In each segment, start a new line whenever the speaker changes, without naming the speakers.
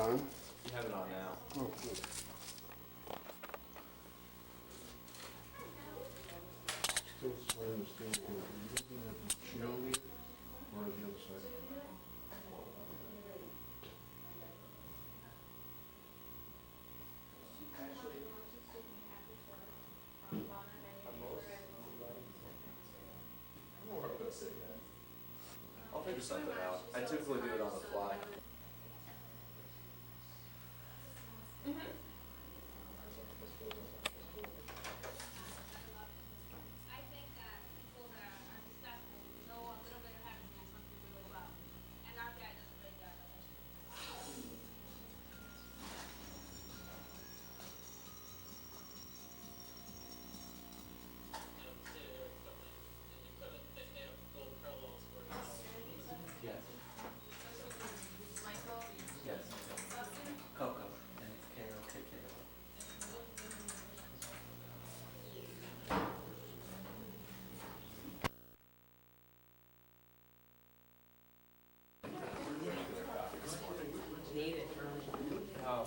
on.
You have it on now.
Oh, good. Still so I understand, are you looking at the cheerleader or the other side?
I don't know where I'm gonna sit yet. I'll figure something out. I typically do it on the fly.
I think that people that are successful know a little bit of how to do something really well. And our guy does a great job of it.
Yes.
Michael,
Yes.
Dustin,
Coco. And it's K-O-K-K-O. Oh.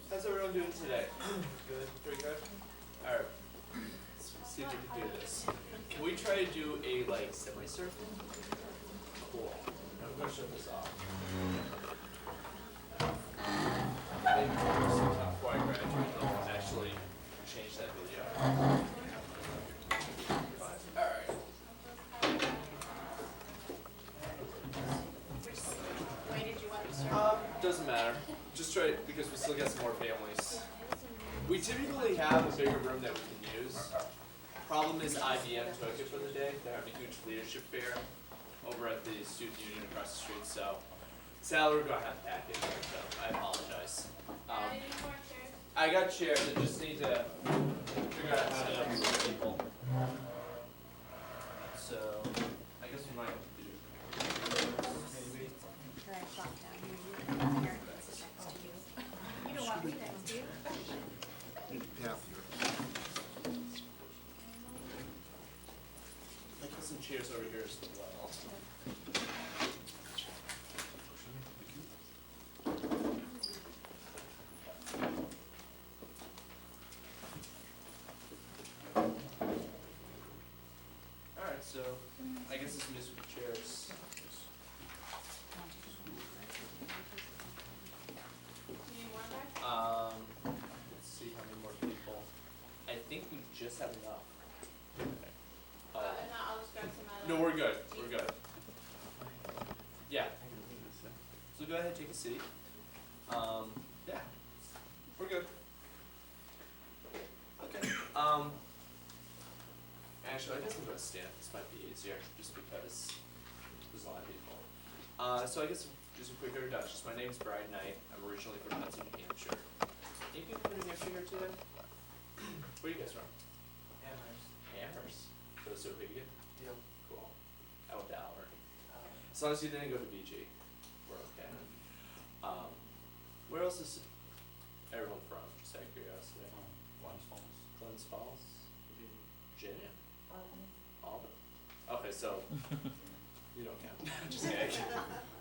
How's everyone doing today? Good? Pretty good? Alright. Let's see if we can do this. Can we try to do a, like, semi-circle? Cool. I'm gonna shut this off. Maybe before I graduate, I'll actually change that video. Alright.
way did you want to start?
Doesn't matter. Just try it because we still got some more families. We typically have a bigger room that we can use. Problem is IBM took it for the day. They're having a huge leadership fair over at the student union across the street. So sadly, we're going to have to pack it. So I apologize. I got chairs. I just need to figure out how to set up for people. So I guess we might have to do maybe.
Can I flop down here? Your parents sit next to you. You don't want me next to you.
Path
I put some chairs over here as well. Alright, so I guess it's musical chairs. Let's see how many more people. I think we just have enough.
I'll just grab some out of
No, we're good. We're good. Yeah. So go ahead, take a seat. Yeah. We're good. Okay. Actually, I guess I'm gonna stand. This might be easier, just because there's a lot of people. So I guess just a quick introduction. My name's Bryan Knight. I'm originally from Hudson, New Hampshire. Any people from New Hampshire here today? Where are you guys from?
Amherst.
Amherst. So who you get?
Yep.
Cool. I went to Howard. As long as you didn't go to BG, we're okay. Where else is everyone from? Just out of curiosity. Glens Falls? Virginia? Auburn. Okay, so you don't count. Just kidding.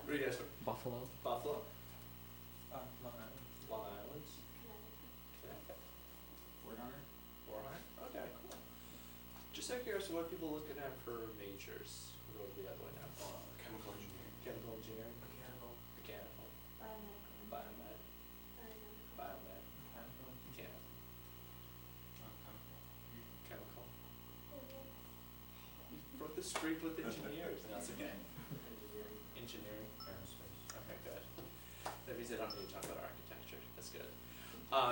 Where are you guys from?
Buffalo.
Buffalo?
Long Island.
Long Island? Connecticut?
Warner.
Warner? Okay, cool. Just out of curiosity, what are people looking at for majors? We'll go the other way now.
Chemical engineering.
Chemical engineering?
Mechanical.
Mechanical? Biomed? Biomed?
Mechanical.
Mechanical?
Chemical.
Chemical? You broke the streak with engineers. That's okay.
Engineering.
engineering?
Aerospace.
Okay, good. That means I don't need to talk about architecture. That's good.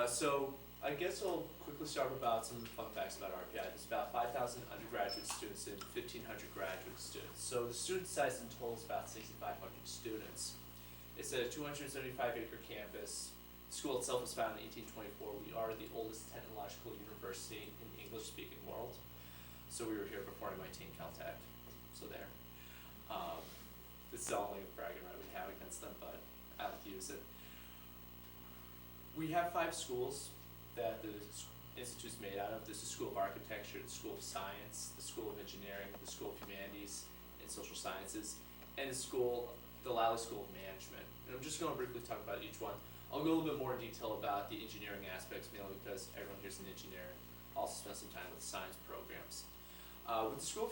So I guess I'll quickly start about some fun facts about RPI. There's about 5,000 undergraduate students and 1,500 graduate students. So the student size in total is about 6,500 students. It's a 275-acre campus. The school itself was founded in 1824. We are the oldest technological university in the English-speaking world. So we were here before MIT and Caltech. So there. This is the only bragging right we have against them, but I like to use it. We have 5 schools that the institute's made out of. This is School of Architecture, the School of Science, the School of Engineering, the School of Humanities and Social Sciences, and the Lally School of Management. And I'm just going to briefly talk about each one. I'll go a little bit more in detail about the engineering aspects, mainly because everyone here's an engineer. Also spend some time with science programs. With the School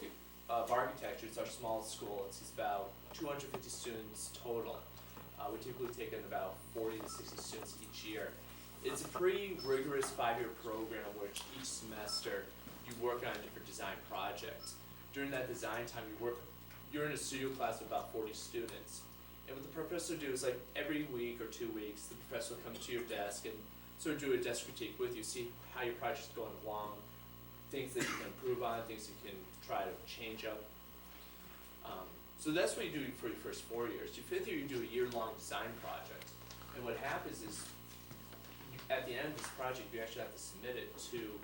of Architecture, it's our smallest school. It's about 250 students total. We typically take in about 40 to 60 students each year. It's a pretty rigorous 5-year program, which each semester you work on a different design project. During that design time, you're in a studio class of about 40 students. And what the professor will do is, like, every week or 2 weeks, the professor will come to your desk and sort of do a desk critique with you, see how your project's going along, things that you can improve on, things you can try to change up. So that's what you do for your first 4 years. Your 5th year, you do a year-long design project. And what happens is, at the end of this project, you actually have to submit it to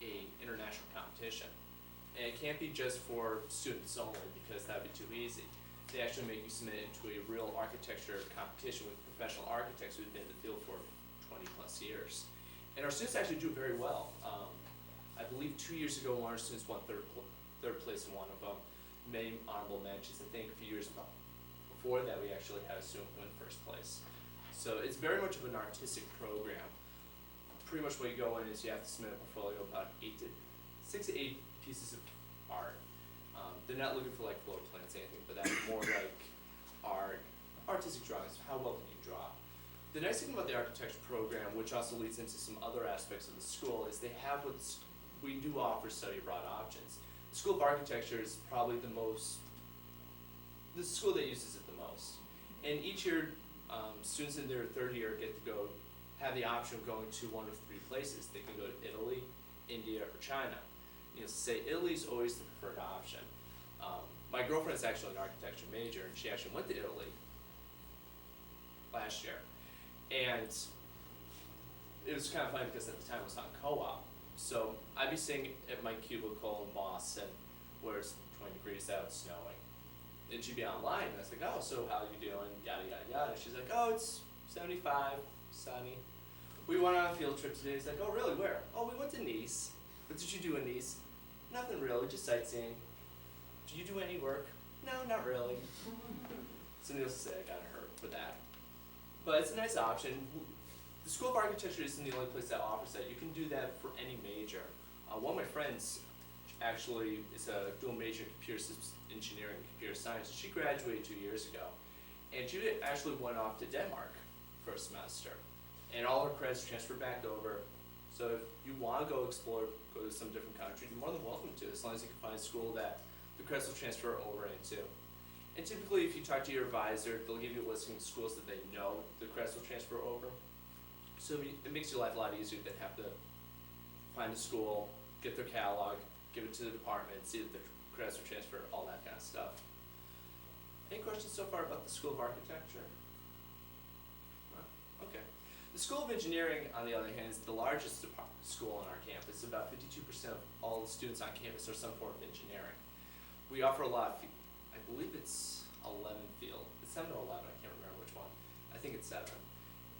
an international competition. And it can't be just for students only, because that would be too easy. They actually make you submit it into a real architecture competition with professional architects who've been in the field for 20 plus years. And our students actually do very well. I believe 2 years ago, one of our students won third place in one of them. Many honorable mentions. I think a few years before that, we actually had a student win first place. So it's very much of an artistic program. Pretty much what you go in is you have to submit a portfolio of about 6 to 8 pieces of art. They're not looking for like floor plans or anything, but that's more like artistic drawings. How well can you draw? The nice thing about the architecture program, which also leads into some other aspects of the school, is we do offer study abroad options. The School of Architecture is probably the school that uses it the most. And each year, students in their 3rd year get to have the option of going to one of 3 places. They can go to Italy, India, or China. Say Italy's always the preferred option. My girlfriend is actually an architecture major, and she actually went to Italy last year. And it was kind of funny because at the time it was on co-op. So I'd be sitting at my cubicle in Boston where it's 20 degrees out, snowing. And she'd be online, and I was like, oh, so how are you doing? Yada, yada, yada. She's like, oh, it's 75, sunny. We went on a field trip today. It's like, oh, really, where? Oh, we went to Nice. What did you do in Nice? Nothing really, just sightseeing. Do you do any work? No, not really. So needless to say, I got hurt for that. But it's a nice option. The School of Architecture isn't the only place that offers that. You can do that for any major. One of my friends actually is a dual major in computer systems engineering and computer science. She graduated 2 years ago, and she actually went off to Denmark for a semester. And all her credits transferred back over. So if you want to go explore, go to some different countries, you're more than welcome to, as long as you can find a school that the credits will transfer over into. And typically, if you talk to your advisor, they'll give you a listing of schools that they know the credits will transfer over. So it makes your life a lot easier than have to find a school, get their catalog, give it to the department, see that the credits are transferred, all that kind of stuff. Any questions so far about the School of Architecture? No? Okay. The School of Engineering, on the other hand, is the largest school on our campus. About 52% of all the students on campus are some form of engineering. We offer a lot of, I believe it's 11 field. It's 7 or 11, I can't remember which one. I think it's 7.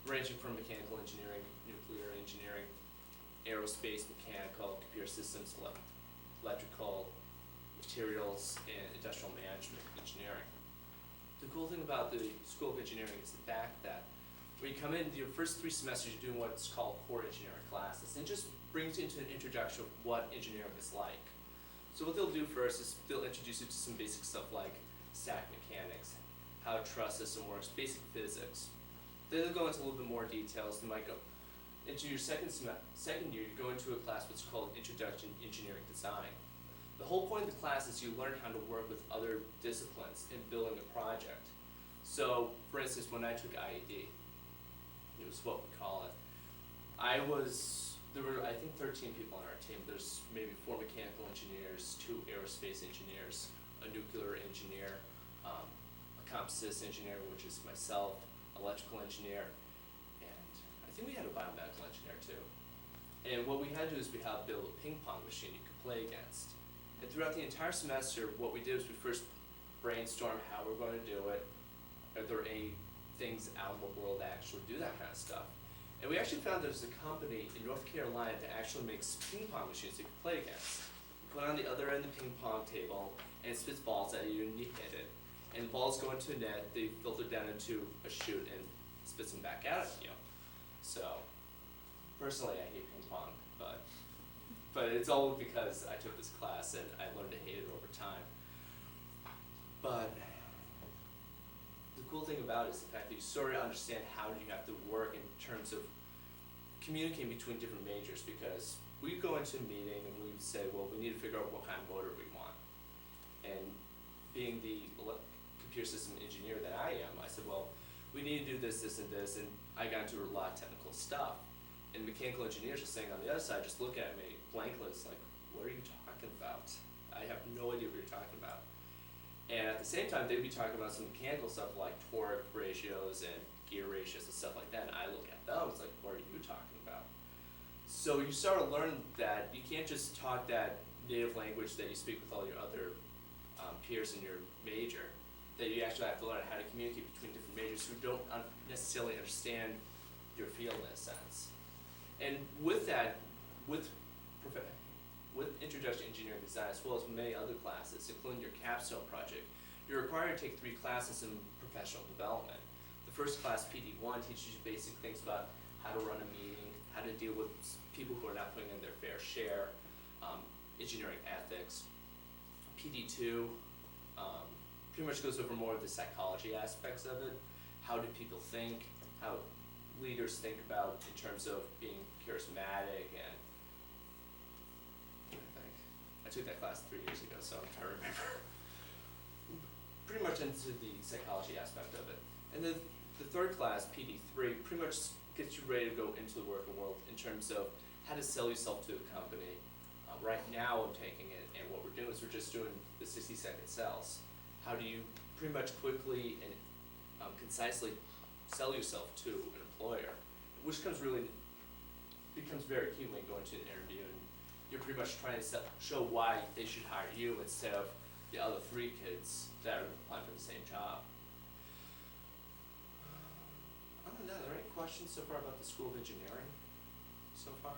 Ranging from mechanical engineering, nuclear engineering, aerospace, mechanical, computer systems, electrical, materials, and industrial management engineering. The cool thing about the School of Engineering is the fact that when you come in, your first 3 semesters, you're doing what's called core engineering classes, and it just brings you into an introduction of what engineering is like. So what they'll do first is they'll introduce you to some basic stuff like static mechanics, how a truss system works, basic physics. Then they'll go into a little bit more details. They might go into your second year, you go into a class what's called Introduction to Engineering Design. the whole point of the class is you learn how to work with other disciplines in building a project. So, for instance, when I took IED, it was what we call it. There were, I think, 13 people on our team. There's maybe 4 mechanical engineers, 2 aerospace engineers, a nuclear engineer, a composites engineer, which is myself, electrical engineer, and I think we had a biomedical engineer too. And what we had to do is we had to build a ping pong machine you could play against. And throughout the entire semester, what we did is we first brainstormed how we're going to do it. Are there any things out in the world that actually do that kind of stuff? And we actually found there's a company in North Carolina that actually makes ping pong machines you can play against. You put it on the other end of the ping pong table, and it spits balls at you, and you hit it. And the balls go into a net, they filter down into a chute, and spits them back out at you. So, personally, I hate ping pong, but it's all because I took this class and I learned to hate it over time. But the cool thing about it is the fact that you sort of understand how you have to work in terms of communicating between different majors, because we go into a meeting and we say, well, we need to figure out what kind of motor we want. And being the computer system engineer that I am, I said, well, we need to do this, this, and this, and I got into a lot of technical stuff. And mechanical engineers are saying on the other side, just look at me blankly, it's like, what are you talking about? I have no idea what you're talking about. And at the same time, they'd be talking about some mechanical stuff like torque ratios and gear ratios and stuff like that, and I look at them, it's like, what are you talking about? So you start to learn that you can't just talk that native language that you speak with all your other peers in your major, that you actually have to learn how to communicate between different majors who don't necessarily understand your field in a sense. And with that, with Introduction to Engineering Design, as well as many other classes, including your capstone project, you're required to take 3 classes in professional development. The first class, PD1, teaches you basic things about how to run a meeting, how to deal with people who are not putting in their fair share, engineering ethics. PD2 pretty much goes over more of the psychology aspects of it. How do people think? How leaders think about in terms of being charismatic and I took that class 3 years ago, so I'm trying to remember. Pretty much into the psychology aspect of it. And then the third class, PD3, pretty much gets you ready to go into the working world in terms of how to sell yourself to a company. Right now I'm taking it, and what we're doing is we're just doing the 60-second sells. How do you pretty much quickly and concisely sell yourself to an employer, which becomes very key when you go into an interview, and you're pretty much trying to show why they should hire you instead of the other 3 kids that are applying for the same job. Other than that, are there any questions so far about the School of Engineering so far?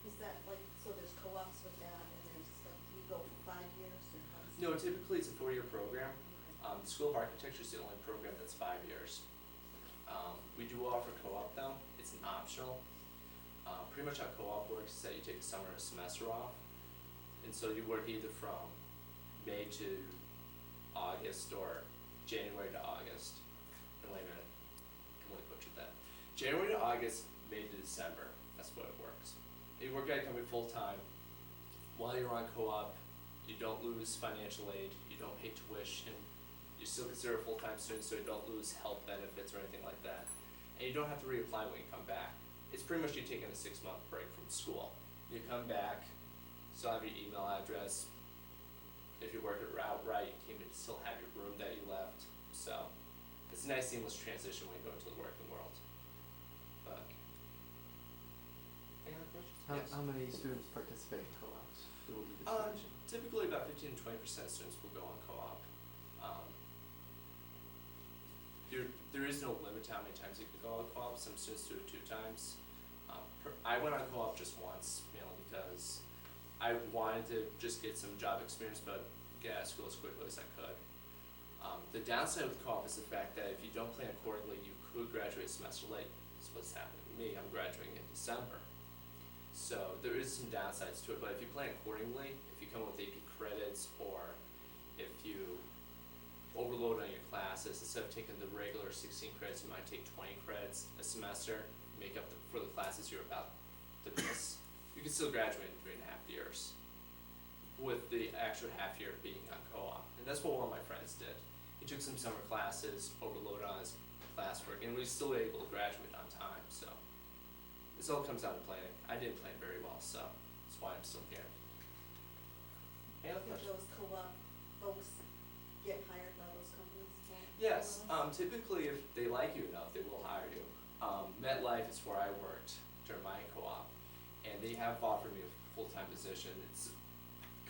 Is that like, so there's co-ops with that, and there's like, you go for 5 years, or how does?
No, typically it's a 4-year program. The School of Architecture is the only program that's 5 years. We do offer co-op though, it's an optional. Pretty much how co-op works is that you take a summer and a semester off. And so you work either from May to August or January to August. And wait a minute, I completely butchered that. January to August, May to December, that's what it works. You work at a company full-time. While you're on co-op, you don't lose financial aid, you don't pay tuition, you still consider a full-time student, so you don't lose health benefits or anything like that. And you don't have to reapply when you come back. It's pretty much you taking a 6-month break from school. You come back, still have your email address. If you work it out right, you can still have your room that you left. So it's a nice seamless transition when you go into the working world. But any other questions? Yes.
How many students participate in co-ops? Who will be the selection?
Typically about 15 to 20% of students will go on co-op. There is no limit to how many times you can go on co-op. Some students do it 2 times. I went on co-op just once, mainly because I wanted to just get some job experience, but get out of school as quickly as I could. The downside with co-op is the fact that if you don't plan accordingly, you could graduate a semester late. That's what's happening to me. I'm graduating in December. So there is some downsides to it, but if you plan accordingly, if you come with AP credits, or if you overload on your classes, instead of taking the regular 16 credits, you might take 20 credits a semester, make up for the classes you're about to miss. You can still graduate in 3.5 years. with the extra half year being on co-op. And that's what one of my friends did. He took some summer classes, overloaded on his classwork, and was still able to graduate on time, so. This all comes out of planning. I didn't plan very well, so that's why I'm still here. Any other
Did
questions?
those co-op folks get hired by those companies?
Yes, typically if they like you enough, they will hire you. MetLife is where I worked during my co-op, and they have offered me a full-time position. It's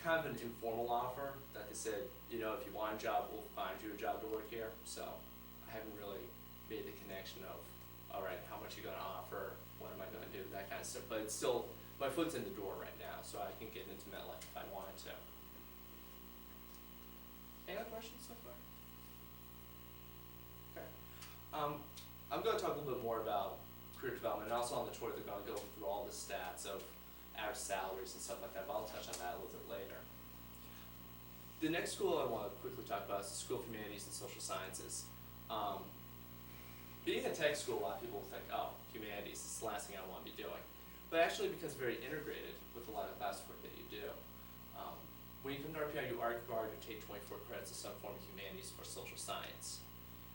kind of an informal offer that they said, you know, if you want a job, we'll find you a job to work here. So I haven't really made the connection of, all right, how much you gonna offer, what am I gonna do, that kind of stuff. But it's still, my foot's in the door right now, so I can get into MetLife if I wanted to. Any other questions so far? Okay. I'm gonna talk a little bit more about career development, and also on the tour they're gonna go through all the stats of average salaries and stuff like that, but I'll touch on that a little bit later. The next school I wanna quickly talk about is the School of Humanities and Social Sciences. Being a tech school, a lot of people think, oh, humanities is the last thing I wanna be doing. But actually it becomes very integrated with a lot of classwork that you do. When you come to RPI, you are required to take 24 credits of some form of humanities or social science.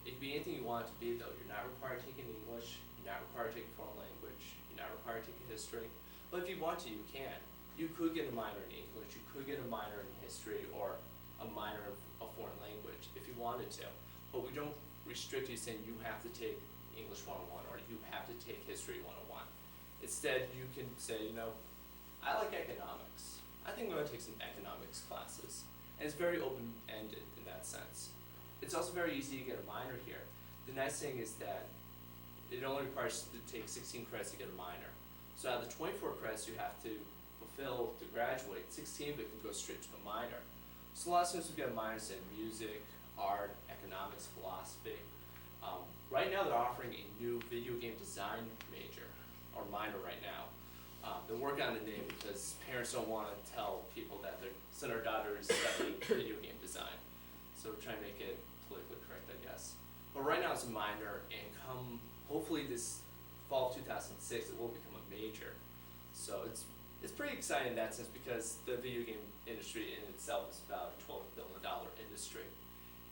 It can be anything you want it to be though. You're not required to take an English, you're not required to take a foreign language, you're not required to take a history. But if you want to, you can. You could get a minor in English, you could get a minor in history, or a minor in a foreign language if you wanted to. But we don't restrict you saying you have to take English 101 or you have to take History 101. Instead, you can say, you know, I like economics. I think I'm gonna take some economics classes. And it's very open-ended in that sense. It's also very easy to get a minor here. The nice thing is that it only requires you to take 16 credits to get a minor. So out of the 24 credits you have to fulfill to graduate, 16 of it can go straight to a minor. So a lot of students will get minors in music, art, economics, philosophy. Right now they're offering a new video game design major, or minor right now. They're working on the name because parents don't want to tell people that their son or daughter is studying video game design. So we're trying to make it politically correct, I guess. But right now it's a minor, and come hopefully this fall of 2006 it will become a major. So it's pretty exciting in that sense because the video game industry in itself is about a $12 billion industry.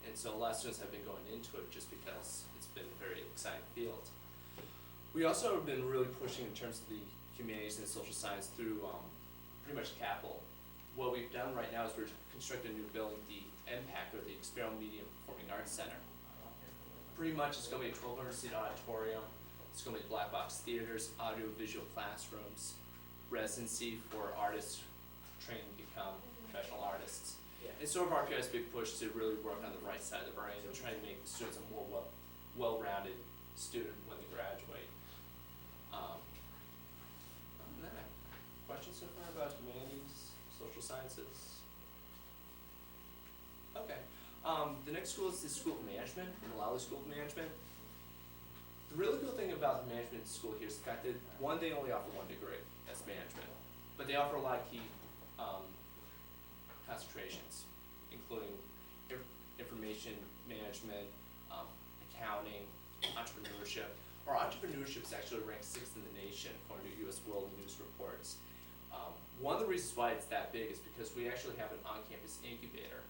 And so a lot of students have been going into it just because it's been a very exciting field. We also have been really pushing in terms of the humanities and social science through pretty much capital. What we've done right now is we're constructing a new building, the MPAC, or the Experimental Media and Performing Arts Center. Pretty much it's gonna be a 1,200 seat auditorium, it's gonna be black box theaters, audio visual classrooms, residency for artists training to become professional artists. And sort of RPI's big push to really work on the right side of the brain and try to make the students a more well-rounded student when they graduate. Other than that, questions so far about humanities, social sciences? Okay. The next school is the School of Management, the Lally School of Management. The really cool thing about the management school here is the fact that, one, they only offer one degree, that's management. But they offer a lot of key concentrations, including information management, accounting, entrepreneurship. Our entrepreneurship is actually ranked 6th in the nation according to U.S. World News reports. One of the reasons why it's that big is because we actually have an on-campus incubator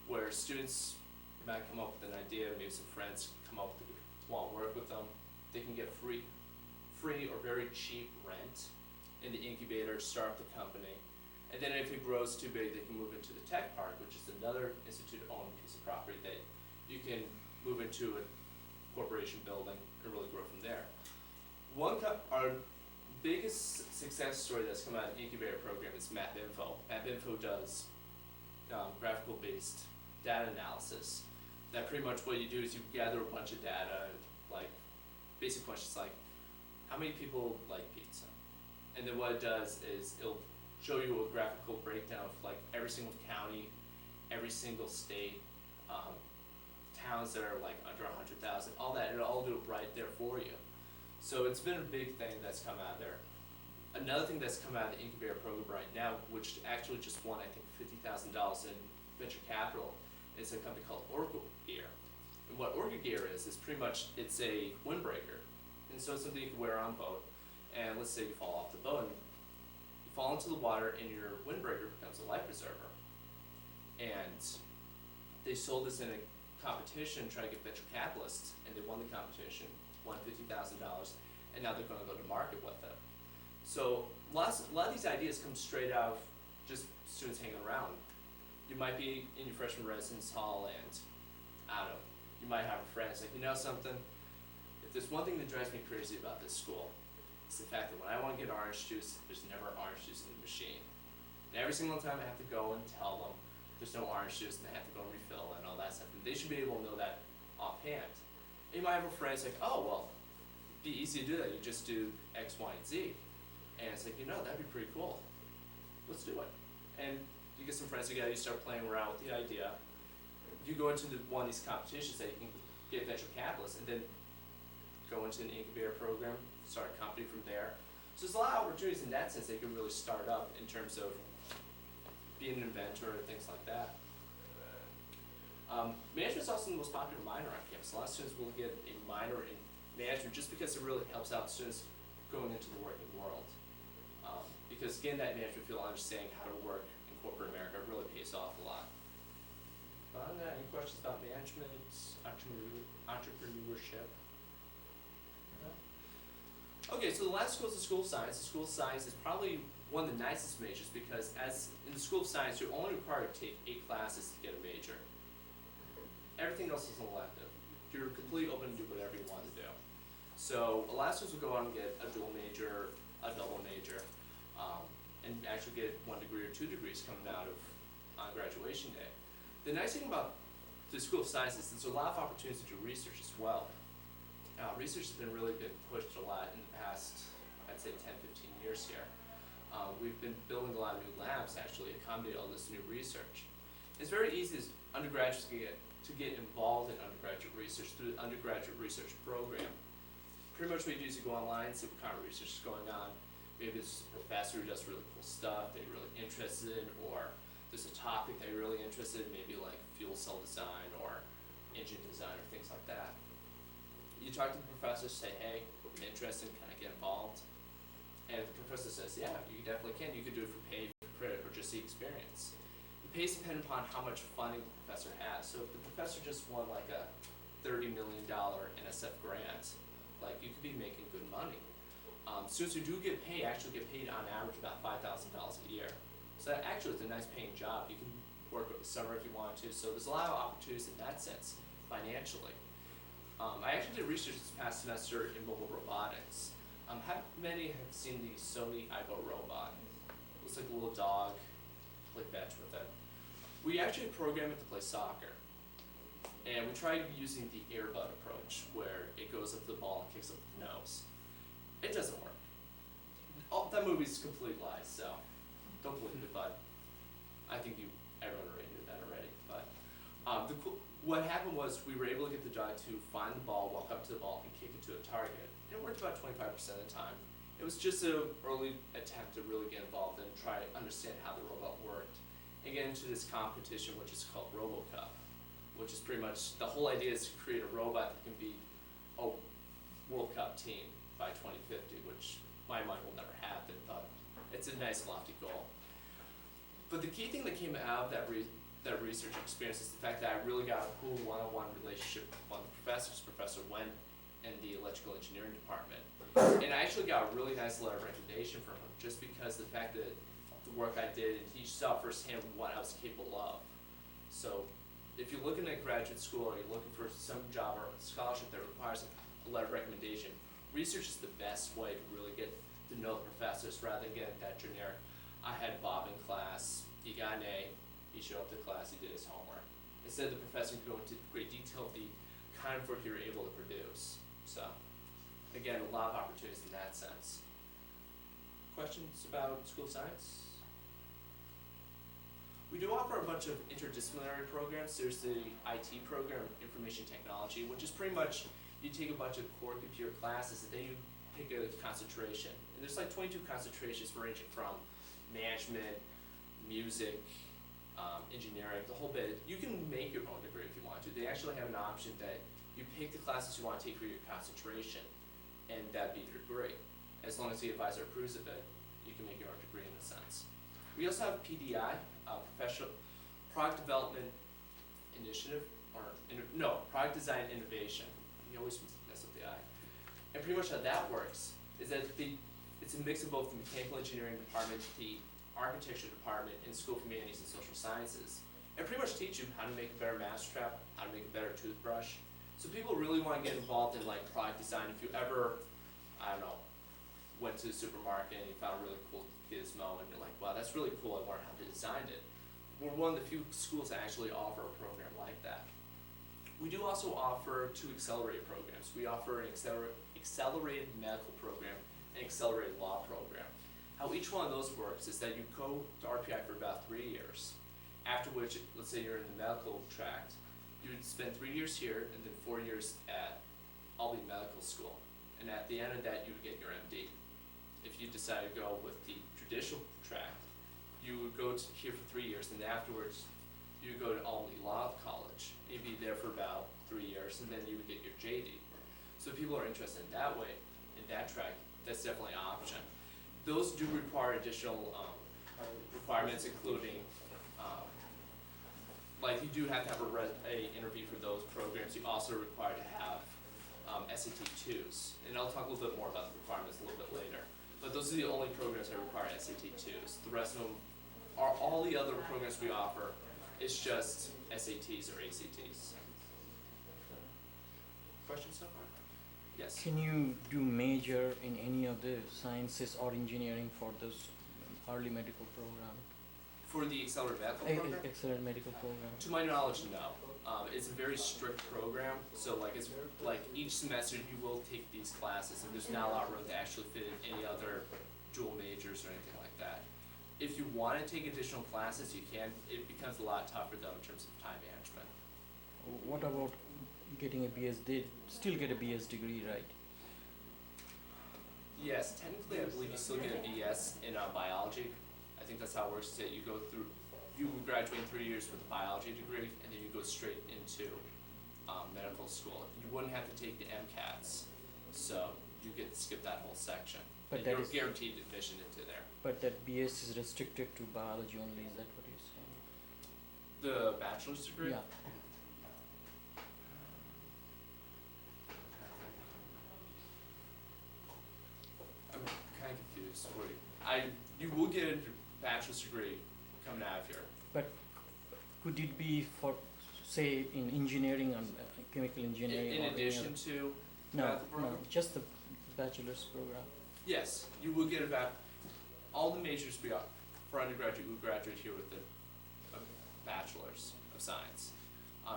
where students might come up with an idea, maybe some friends come up with want to work with them. They can get free or very cheap rent in the incubator, start the company. And then if it grows too big, they can move into the tech park, which is another institute-owned piece of property that you can move into a corporation building and really grow from there. Our biggest success story that's come out of the incubator program is MapInfo. MapInfo does graphical-based data analysis. That pretty much what you do is you gather a bunch of data, like basic questions like, how many people like pizza? And then what it does is it'll show you a graphical breakdown of like every single county, every single state, towns that are like under 100,000, all that, it'll all do it right there for you. So it's been a big thing that's come out of there. Another thing that's come out of the incubator program right now, which actually just won, I think, $50,000 in venture capital, is a company called Oracle Gear. And what Oracle Gear is pretty much, it's a windbreaker. And so it's something you can wear on a boat, and let's say you fall off the boat, and you fall into the water and your windbreaker becomes a life preserver. they sold this in a competition trying to get venture capitalists, and they won the competition, won $50,000, and now they're going to go to market with it. So a lot of these ideas come straight out of just students hanging around. You might be in your freshman residence hall and, I don't know, you might have a friend that's like, you know something, if there's one thing that drives me crazy about this school, it's the fact that when I want to get orange juice, there's never orange juice in the machine. And every single time I have to go and tell them there's no orange juice and they have to go and refill and all that stuff. And they should be able to know that offhand. And you might have a friend that's like, oh, well, it'd be easy to do that. You just do X, Y, and Z. And it's like, you know, that'd be pretty cool. Let's do it. And you get some friends together, you start playing around with the idea. You go into one of these competitions that you can get venture capitalists and then go into an incubator program, start a company from there. So there's a lot of opportunities in that sense that you can really start up in terms of being an inventor and things like that. Management is also the most popular minor on campus. A lot of students will get a minor in management just because it really helps out students going into the working world. Because getting that management field, understanding how to work in corporate America really pays off a lot. Other than that, any questions about management, entrepreneurship? Okay, so the last school is the School of Science. The School of Science is probably one of the nicest majors because as in the School of Science, you're only required to take 8 classes to get a major. Everything else is an elective. You're completely open to do whatever you want to do. So a lot of students will go on and get a dual major, a double major, and actually get 1 degree or 2 degrees coming out of on graduation day. The nice thing about the School of Science is there's a lot of opportunities to do research as well. Research has really been pushed a lot in the past, I'd say 10, 15 years here. We've been building a lot of new labs actually to accommodate all this new research. It's very easy as undergraduates to get involved in undergraduate research through the undergraduate research program. Pretty much what you do is you go online, see what kind of research is going on. Maybe there's a professor who does really cool stuff that you're really interested in, or there's a topic that you're really interested in, maybe like fuel cell design or engine design or things like that. You talk to the professor, say, hey, I'm interested, can I get involved? And if the professor says, yeah, you definitely can. You could do it for pay, for credit, or just the experience. The pay is dependent upon how much funding the professor has. So if the professor just won like a $30 million NSF grant, like you could be making good money. Students who do get paid actually get paid on average about $5,000 a year. So that actually is a nice paying job. You can work with the summer if you want to. So there's a lot of opportunities in that sense, financially. I actually did research this past semester in mobile robotics. How many have seen the Sony Aibo robot? It looks like a little dog, play fetch with it. We actually program it to play soccer. And we tried using the airbud approach, where it goes up the ball and kicks up the nose. It doesn't work. That movie's a complete lie, so don't believe it, but I think everyone already knew that already. But what happened was we were able to get the dog to find the ball, walk up to the ball, and kick it to a target. And it worked about 25% of the time. It was just an early attempt to really get involved and try to understand how the robot worked and get into this competition, which is called RoboCup, which is pretty much the whole idea is to create a robot that can beat a World Cup team by 2050, which my mind will never happen, but it's a nice lofty goal. But the key thing that came out of that research experience is the fact that I really got a cool one-on-one relationship with one of the professors, Professor Wen, in the electrical engineering department. And I actually got a really nice letter of recommendation from him just because the fact that the work I did, and he saw firsthand what I was capable of. So if you're looking at graduate school or you're looking for some job or scholarship that requires a letter of recommendation, research is the best way to really get to know the professors rather than getting that generic, I had Bob in class, he got an A, he showed up to class, he did his homework. Instead, the professor could go into great detail of the kind of work you were able to produce. So, again, a lot of opportunities in that sense. Questions about School of Science? We do offer a bunch of interdisciplinary programs. There's the IT program, Information Technology, which is pretty much you take a bunch of core computer classes and then you pick a concentration. And there's like 22 concentrations ranging from management, music, engineering, the whole bit. You can make your own degree if you want to. They actually have an option that you pick the classes you want to take for your concentration, and that'd be your degree. As long as the advisor approves of it, you can make your own degree in a sense. We also have PDI, professional product development initiative, no, product design innovation. You always mess up the I. And pretty much how that works is that it's a mix of both the mechanical engineering department, the architecture department, and school of humanities and social sciences. And pretty much teach you how to make a better mousetrap, how to make a better toothbrush. So people really want to get involved in like product design. If you ever, I don't know, went to the supermarket and you found a really cool gizmo and you're like, wow, that's really cool, I wonder how they designed it. We're one of the few schools that actually offer a program like that. We do also offer 2 accelerated programs. We offer an accelerated medical program and accelerated law program. How each one of those works is that you go to RPI for about 3 years, after which, let's say you're in the medical tract, you would spend 3 years here and then 4 years at Albany Medical School. And at the end of that, you would get your MD. If you decide to go with the traditional track, you would go to here for 3 years, and then afterwards, you would go to Albany Law College. You'd be there for about 3 years, and then you would get your JD. So if people are interested in that way, in that track, that's definitely an option. Those do require additional requirements, including like you do have to have a interview for those programs. You also require to have SAT 2s, and I'll talk a little bit more about the requirements a little bit later. But those are the only programs that require SAT 2s. The rest of them are all the other programs we offer. It's just SATs or ACTs. Questions so far? Yes.
Can you do major in any of the sciences or engineering for those early medical program?
For the accelerated medical program?
Excellent medical program.
To my knowledge, no. It's a very strict program, so like it's like each semester you will take these classes, and there's not a lot of room to actually fit in any other dual majors or anything like that. If you want to take additional classes, you can. It becomes a lot tougher though in terms of time management.
What about getting a BS? They still get a BS degree, right?
Yes, technically I believe you still get a BS in biology. I think that's how it works. That you go through, you would graduate in 3 years with a biology degree, and then you go straight into medical school. You wouldn't have to take the MCATs, so you get to skip that whole section.
But
And
that
you're
is-
guaranteed admission into there.
But that BS is restricted to biology only. Is that what you're saying?
The bachelor's degree?
Yeah.
I'm kind of confused. You will get a bachelor's degree coming out of here.
But could it be for, say, in engineering and chemical engineering?
In
or any
addition
other-
to
No,
medical program?
no, just the bachelor's program.
Yes, you will get about all the majors we offer for undergraduate. You will graduate here with a bachelor's of science.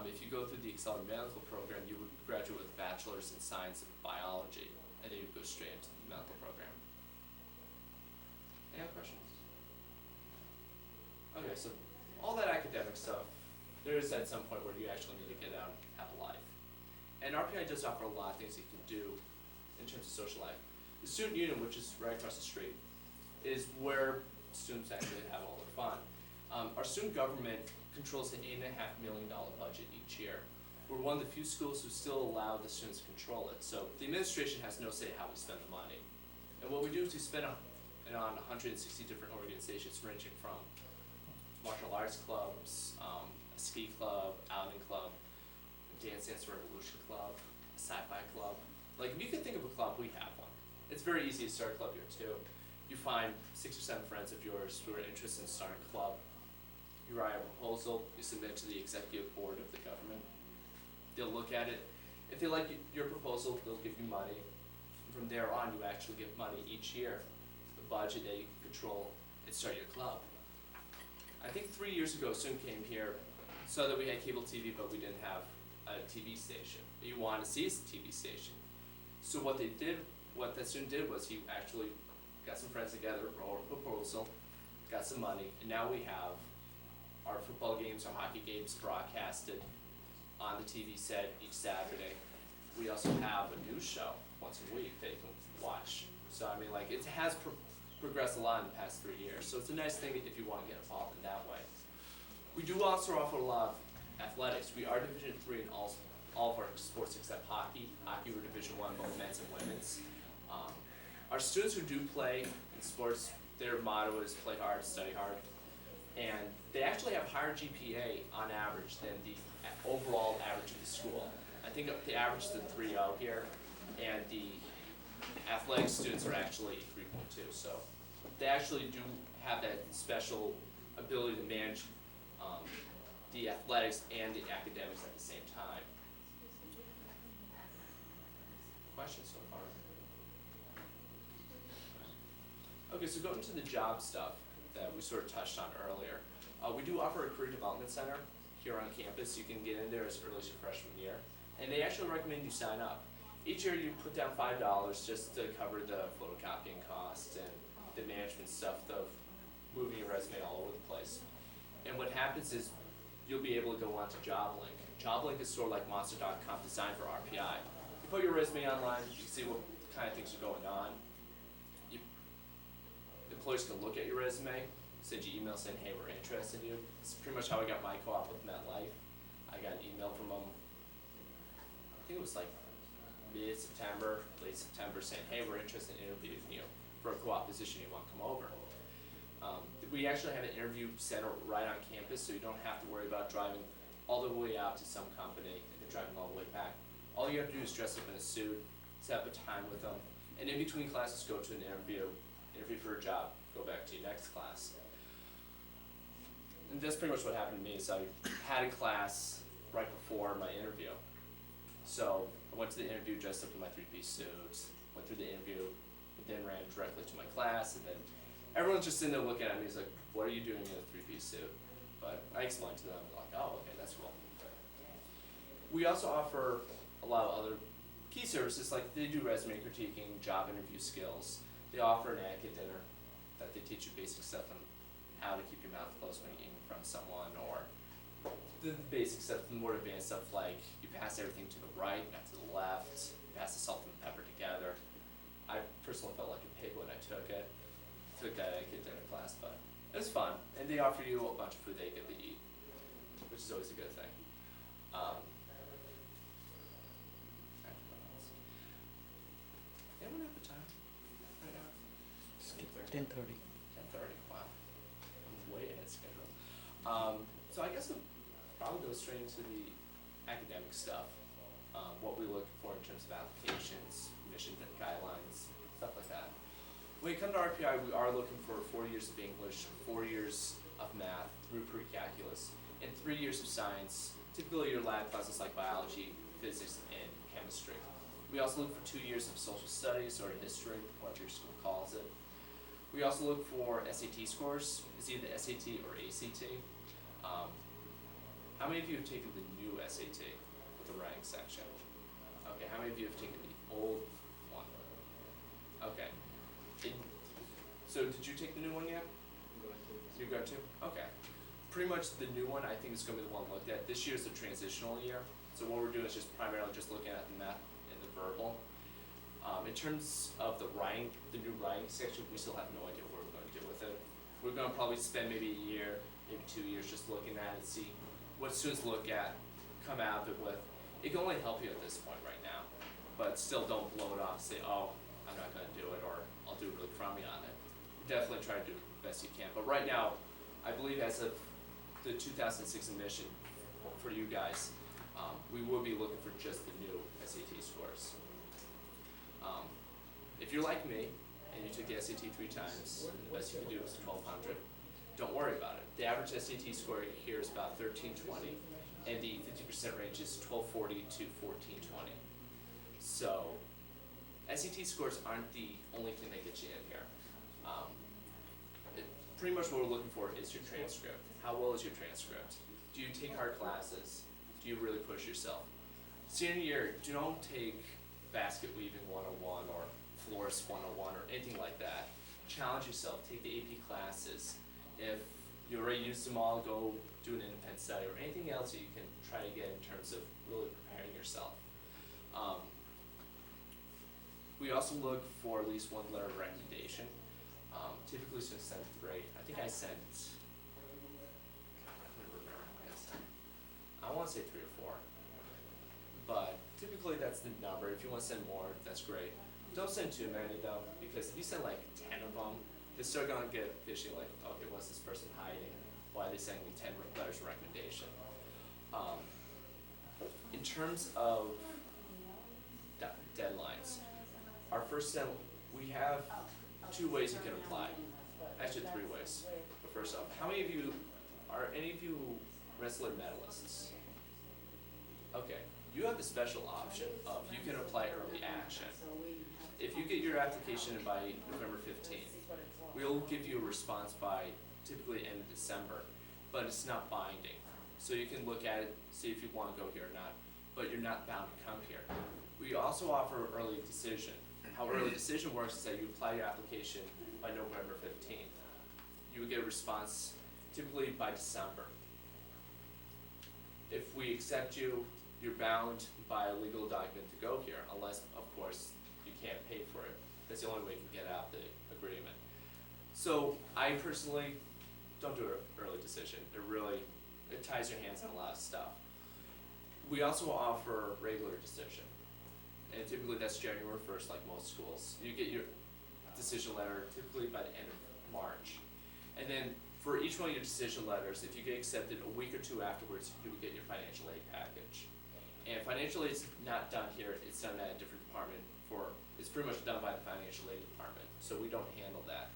If you go through the accelerated medical program, you would graduate with a bachelor's in science of biology, and then you would go straight into the medical program. Any other questions? Okay, so all that academic stuff, there is at some point where you actually need to get out and have a life. And RPI does offer a lot of things you can do in terms of social life. The student union, which is right across the street, is where students actually have all their fun. Our student government controls an $8.5 million budget each year. We're one of the few schools who still allow the students to control it. So the administration has no say how we spend the money. And what we do is we spend it on 160 different organizations ranging from martial arts clubs, a ski club, outing club, Dance Revolution club, a sci-fi club. Like if you can think of a club, we have one. It's very easy to start a club here too. You find 6 or 7 friends of yours who are interested in starting a club. You write a proposal, you submit it to the executive board of the government. They'll look at it. If they like your proposal, they'll give you money. From there on, you actually get money each year, the budget that you can control, and start your club. I think 3 years ago, Soon came here, saw that we had cable TV, but we didn't have a TV station. He wanted to see his TV station. So what that Soon did was he actually got some friends together, wrote a proposal, got some money, and now we have our football games, our hockey games broadcasted on the TV set each Saturday. We also have a news show once a week that you can watch. So I mean, like, it has progressed a lot in the past 3 years. So it's a nice thing if you want to get involved in that way. We do also offer a lot of athletics. We are Division III in all of our sports except hockey. Hockey, we're Division I, both men's and women's. Our students who do play in sports, their motto is play hard, study hard. And they actually have higher GPA on average than the overall average of the school. I think the average is the 3.0 here, and the athletic students are actually 3.2. So they actually do have that special ability to manage the athletics and the academics at the same time. Questions so far? Okay, so going to the job stuff that we sort of touched on earlier. We do offer a career development center here on campus. You can get in there as early as your freshman year. And they actually recommend you sign up. Each year you put down $5 just to cover the photocopying costs and the management stuff of moving your resume all over the place. And what happens is you'll be able to go on to JobLink. JobLink is sort of like Monster.com designed for RPI. You put your resume online, you can see what kind of things are going on. Employers can look at your resume, send you email saying, hey, we're interested in you. It's pretty much how I got my co-op with MetLife. I got an email from them, I think it was like mid-September, late September, saying, hey, we're interested in interviewing you for a co-op position, you want to come over. We actually have an interview center right on campus, so you don't have to worry about driving all the way out to some company and then driving all the way back. All you have to do is dress up in a suit, set up a time with them, and in between classes go to an interview for a job, go back to your next class. And that's pretty much what happened to me, is I had a class right before my interview. So I went to the interview dressed up in my 3-piece suit, went through the interview, and then ran directly to my class, and then everyone's just sitting there looking at me, he's like, what are you doing in a 3-piece suit? But I explained to them, like, oh, okay, that's cool. We also offer a lot of other key services, like they do resume critiquing, job interview skills. They offer an etiquette dinner that they teach you basic stuff on how to keep your mouth closed when you're eating from someone, or the basic stuff, the more advanced stuff like you pass everything to the right, not to the left, you pass the salt and pepper together. I personally felt like a pig when I took that etiquette dinner class, but it was fun. And they offer you a bunch of food that you get to eat, which is always a good thing. Anyone have the time right now?
10:30.
10:30, wow. I'm way ahead of schedule. So I guess we'll probably go straight into the academic stuff. What we look for in terms of applications, mission guidelines, stuff like that. When you come to RPI, we are looking for 4 years of English, 4 years of math through pre-calculus, and 3 years of science. Typically your lab classes like biology, physics, and chemistry. We also look for 2 years of social studies or history, what your school calls it. We also look for SAT scores. It's either SAT or ACT. How many of you have taken the new SAT with the rank section? Okay, how many of you have taken the old one? Okay. So did you take the new one yet? You're going to? Okay. Pretty much the new one I think is going to be the one looked at. This year is the transitional year. So what we're doing is just primarily just looking at the math and the verbal. In terms of the writing, the new writing section, we still have no idea what we're going to do with it. We're going to probably spend maybe a year, maybe 2 years just looking at it, see what students look at, come out of it with. It can only help you at this point right now, but still don't blow it off and say, oh, I'm not going to do it, or I'll do really crummy on it. Definitely try to do the best you can. But right now, I believe as of the 2006 admission for you guys, we will be looking for just the new SAT scores. If you're like me, and you took the SAT 3 times, and the best you can do is 1200, don't worry about it. The average SAT score here is about 1320, and the 50% range is 1240 to 1420. So, SAT scores aren't the only thing that gets you in here. Pretty much what we're looking for is your transcript. How well is your transcript? Do you take hard classes? Do you really push yourself? Senior year, don't take basket weaving 101 or florist 101 or anything like that. Challenge yourself, take the AP classes. If you already used them all, go do an independent study or anything else that you can try to get in terms of really preparing yourself. We also look for at least one letter of recommendation. Typically since 7th grade, I think I sent, I don't remember how many I sent. I want to say 3 or 4, but typically that's the number. If you want to send more, that's great. Don't send too many though, because if you send like 10 of them, they start going to get fishy, like, okay, what's this person hiding? why they sent me 10 letters of recommendation. In terms of deadlines, our first step, we have 2 ways you can apply. Actually, 3 ways. But first off, how many of you, are any of you wrestler medalists? Okay, you have the special option of you can apply early action. If you get your application in by November 15th, we'll give you a response by typically end of December, but it's not binding. So you can look at it, see if you want to go here or not, but you're not bound to come here. We also offer early decision. How early decision works is that you apply your application by November 15th. You would get a response typically by December. If we accept you, you're bound by a legal document to go here, unless, of course, you can't pay for it. That's the only way you can get out the agreement. So I personally don't do an early decision. It ties your hands on a lot of stuff. We also offer regular decision. And typically that's January 1st, like most schools. You get your decision letter typically by the end of March. And then for each one of your decision letters, if you get accepted a week or 2 afterwards, you would get your financial aid package. And financial aid is not done here, it's done at a different department it's pretty much done by the financial aid department, so we don't handle that.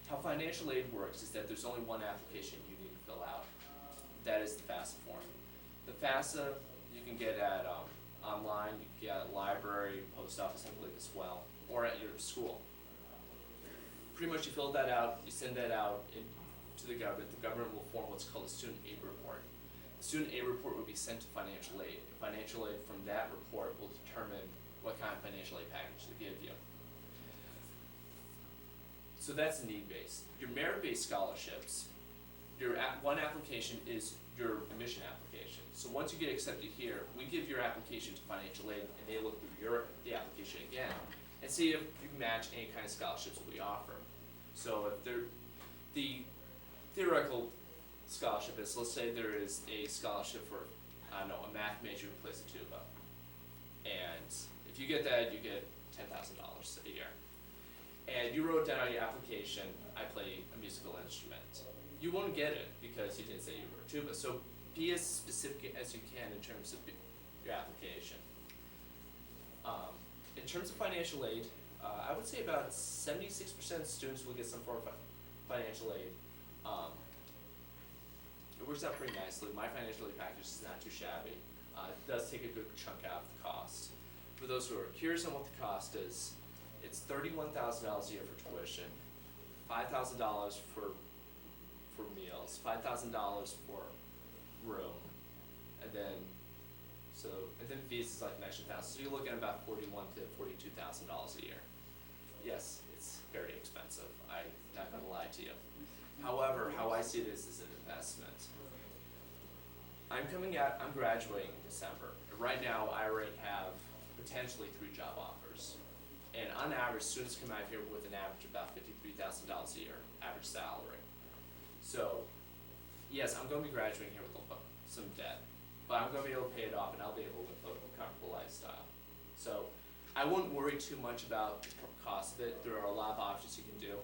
How financial aid works is that there's only one application you need to fill out. That is the FAFSA form. The FAFSA you can get at online, you can get at a library, post office, I believe as well, or at your school. Pretty much you fill that out, you send that out to the government. The government will form what's called a student aid report. The student aid report will be sent to financial aid. And financial aid from that report will determine what kind of financial aid package to give you. So that's need-based. Your merit-based scholarships, your one application is your admission application. So once you get accepted here, we give your application to financial aid, and they look through the application again and see if you match any kind of scholarships that we offer. So if the theoretical scholarship is, let's say there is a scholarship for, I don't know, a math major who plays the tuba. And if you get that, you get $10,000 a year. And you wrote down on your application, I play a musical instrument. You won't get it because you didn't say you were a tuba. So be as specific as you can in terms of your application. In terms of financial aid, I would say about 76% of students will get some form of financial aid. It works out pretty nicely. My financial aid package is not too shabby. It does take a good chunk out of the cost. For those who are curious on what the cost is, it's $31,000 a year for tuition, $5,000 for meals, $5,000 for room, and then fees is like an extra $1,000. So you're looking at about $41,000 to $42,000 a year. Yes, it's very expensive. I'm not gonna lie to you. However, how I see this is an investment. I'm graduating in December. And right now, I already have potentially 3 job offers. And on average, students come out here with an average of about $53,000 a year, average salary. So, yes, I'm gonna be graduating here with some debt, but I'm gonna be able to pay it off and I'll be able to live a comfortable lifestyle. So, I wouldn't worry too much about the cost of it. There are a lot of options you can do.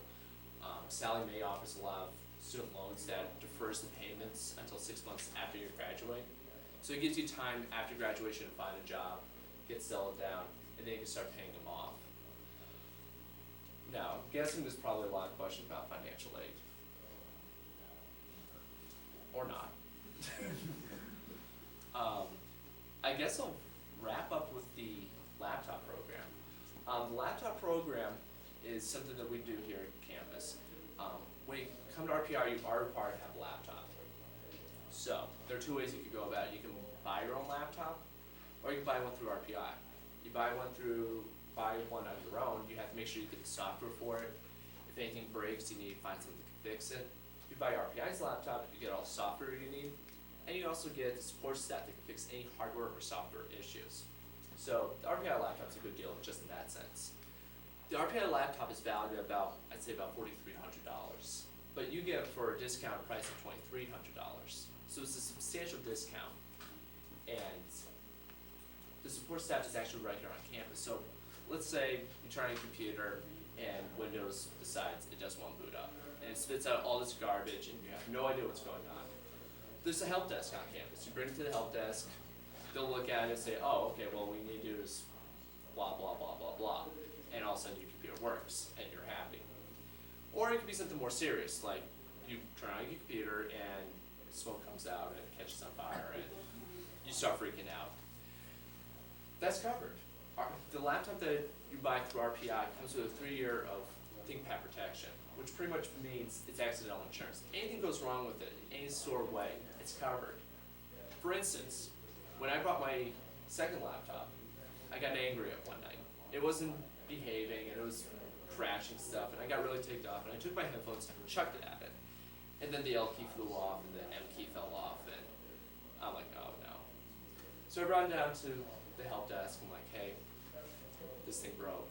Sallie Mae offers a lot of student loans that defers the payments until 6 months after you graduate. So it gives you time after graduation to find a job, get settled down, and then you can start paying them off. Now, I'm guessing there's probably a lot of questions about financial aid. Or not. I guess I'll wrap up with the laptop program. The laptop program is something that we do here at campus. When you come to RPI, you are required to have a laptop. So, there are 2 ways you can go about it. You can buy your own laptop, or you can buy one through RPI. You buy one on your own, you have to make sure you get the software for it. If anything breaks, you need to find something to fix it. If you buy RPI's laptop, you get all the software you need, and you also get the support staff that can fix any hardware or software issues. So, the RPI laptop's a good deal just in that sense. The RPI laptop is valued at about, I'd say about $4,300, but you get it for a discount price of $2,300. So it's a substantial discount, and the support staff is actually right here on campus. So let's say you turn on your computer and Windows decides it doesn't want to boot up. And it spits out all this garbage and you have no idea what's going on. There's a help desk on campus. You bring it to the help desk, they'll look at it and say, oh, okay, well, what we need to do is blah, blah, blah, blah, blah. And all of a sudden your computer works and you're happy. Or it could be something more serious, like you turn on your computer and smoke comes out and it catches on fire and you start freaking out. That's covered. The laptop that you buy through RPI comes with a 3-year of ThinkPad protection, which pretty much means it's accidental insurance. Anything goes wrong with it in any sort of way, it's covered. For instance, when I bought my second laptop, I got angry at one night. It wasn't behaving and it was crashing stuff and I got really ticked off and I took my headphones and chucked it at it. And then the L key flew off and the M key fell off and I'm like, oh no. So I brought it down to the help desk. I'm like, hey, this thing broke.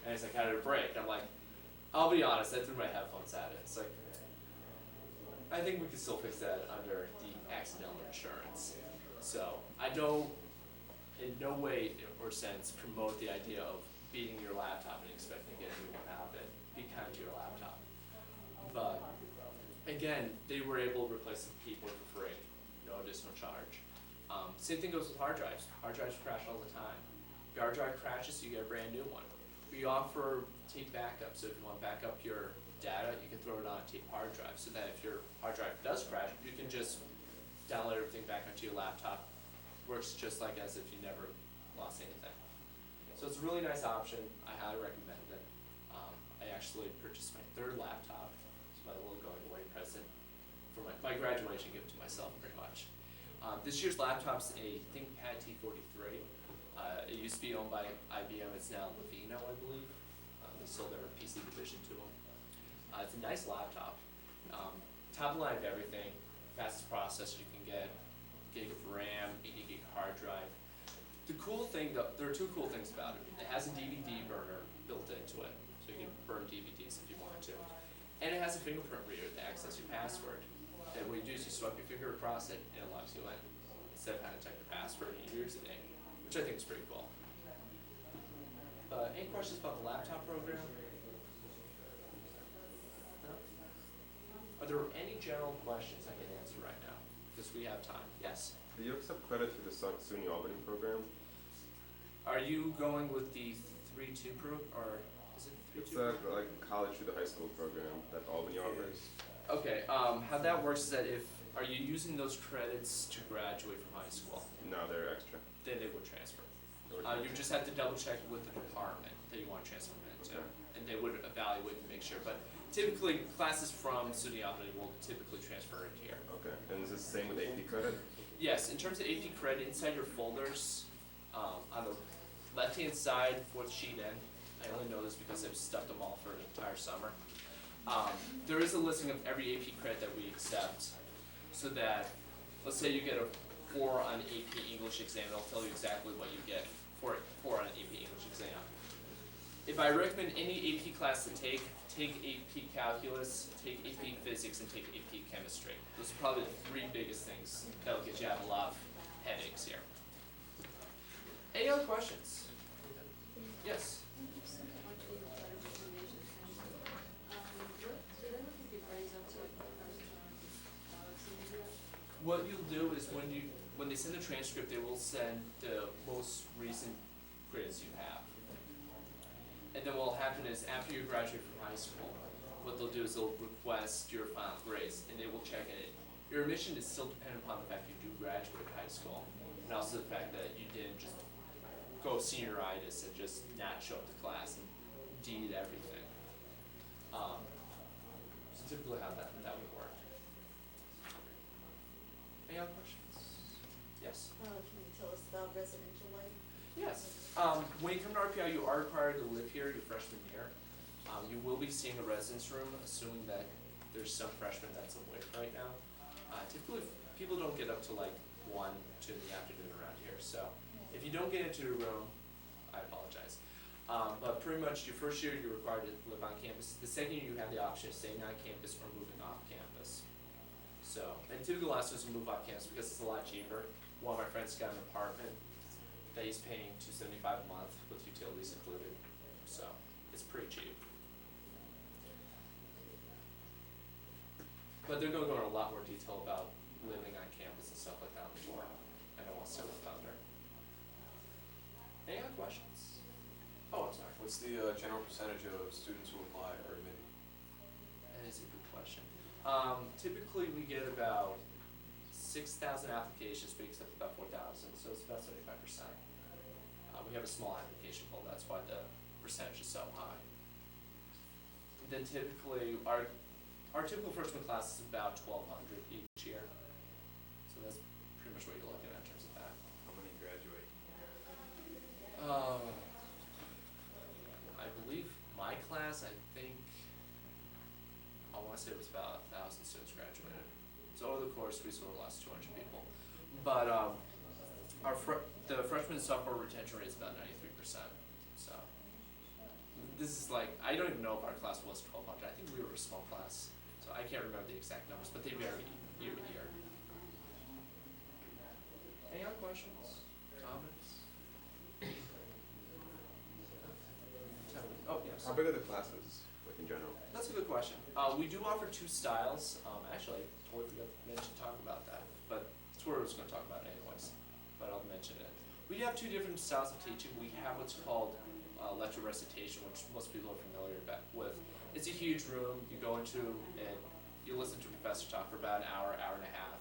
And it's like, how did it break? I'm like, I'll be honest, I threw my headphones at it. It's like, I think we can still fix that under the accidental insurance. So I don't, in no way or sense, promote the idea of beating your laptop and expecting to get a new one out of it. Be kind to your laptop. But again, they were able to replace the keyboard for free, no additional charge. Same thing goes with hard drives. Hard drives crash all the time. If your hard drive crashes, you get a brand new one. We offer tape backup, so if you want to back up your data, you can throw it on a tape hard drive, so that if your hard drive does crash, you can just download everything back onto your laptop. Works just like as if you never lost anything. So it's a really nice option. I highly recommend it. I actually purchased my 3rd laptop. It's my little going away present for my graduation gift to myself, pretty much. This year's laptop's a ThinkPad T43. It used to be owned by IBM. It's now Levino, I believe. They sold their PC division to them. It's a nice laptop. Top of the line of everything. Fastest processor you can get. Gig of RAM, 80 gig hard drive. The cool thing, though, there are 2 cool things about it. It has a DVD burner built into it, so you can burn DVDs if you want to. And it has a fingerprint reader to access your password. And what you do is you swipe your finger across it and it logs you in. Instead of having to type your password and your username, which I think is pretty cool. Any questions about the laptop program? No? Are there any general questions I can answer right now? Because we have time. Yes?
Do you accept credit through the SUNY Albany program?
Are you going with the 3-2 or is it 3-2?
It's like college through the high school program that Albany offers.
Okay, how that works is that are you using those credits to graduate from high school?
No, they're extra.
Then they would transfer. You just have to double check with the department that you want to transfer them into,
Okay.
and they would evaluate to make sure. But typically, classes from SUNY Albany will typically transfer in here.
Okay, and is this the same with AP credit?
Yes, in terms of AP credit, inside your folders, on the left-hand side, 4th sheet in, I only know this because I've stuffed them all for an entire summer. There is a listing of every AP credit that we accept, so that, let's say you get a 4 on AP English exam, it'll tell you exactly what you get for 4 on an AP English exam. If I recommend any AP class to take AP Calculus, take AP Physics, and take AP Chemistry. Those are probably the 3 biggest things that'll get you out of a lot of headaches here. Any other questions? Yes? What you'll do is when they send the transcript, they will send the most recent grades you have. And then what will happen is after you graduate from high school, what they'll do is they'll request your final grades and they will check it. Your admission is still dependent upon the fact you do graduate high school, and also the fact that you didn't just go senioritis and just not show up to class and deed everything. So typically how that would work. Any other questions? Yes?
Can you tell us about residential life?
Yes. When you come to RPI, you are required to live here your freshman year. You will be seeing a residence room, assuming that there's some freshman that's awake right now. Typically, people don't get up to like 1, 2 in the afternoon around here, so if you don't get into a room, I apologize. But pretty much your first year, you're required to live on campus. The second year, you have the option of staying on campus or moving off campus. So, and typically the last ones will move off campus because it's a lot cheaper. One of my friends got an apartment that he's paying $275 a month with utilities included. So, it's pretty cheap. But they're gonna go into a lot more detail about living on campus and stuff like that on the tour. I don't want to steal the thunder. Any other questions? Oh, I'm sorry.
What's the general percentage of students who apply are admitted?
That is a good question. Typically we get about 6,000 applications, we accept about 4,000, so it's about 75%. We have a small application pool, that's why the percentage is so high. Then typically, our typical freshman class is about 1,200 each year. So that's pretty much what you're looking at in terms of that.
How many graduate?
I believe my class, I think, I wanna say it was about 1,000 students graduated. So over the course, we sort of lost 200 people. But, the freshman and sophomore retention rate is about 93%, so. This is like, I don't even know if our class was 1,200, I think we were a small class, so I can't remember the exact numbers, but they vary year to year. Any other questions, comments? Oh, yes.
How big are the classes, like in general?
That's a good question. We do offer 2 styles. Actually, I totally forgot to talk about that, but it's what I was going to talk about anyways. But I'll mention it. We have 2 different styles of teaching. We have what's called lecture recitation, which most people are familiar with. It's a huge room you go into and you listen to a professor talk for about an hour, hour and a half.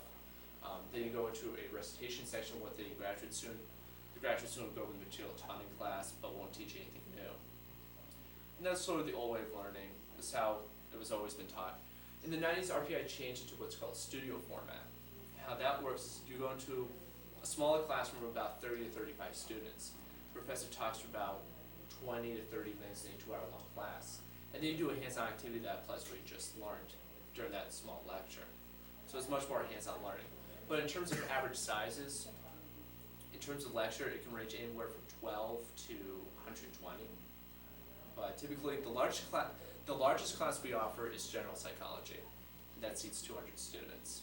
Then you go into a recitation section with a graduate student. The graduate student will go over the material taught in class, but won't teach anything new. And that's sort of the old way of learning. That's how it was always been taught. In the 90s, RPI changed into what's called studio format. How that works is you go into a smaller classroom of about 30 to 35 students. The professor talks for about 20 to 30 minutes in a 2-hour-long class. And then you do a hands-on activity that applies to what you just learned during that small lecture. So it's much more hands-on learning. But in terms of average sizes, in terms of lecture, it can range anywhere from 12 to 120. But typically, the largest class we offer is general psychology. That seats 200 students.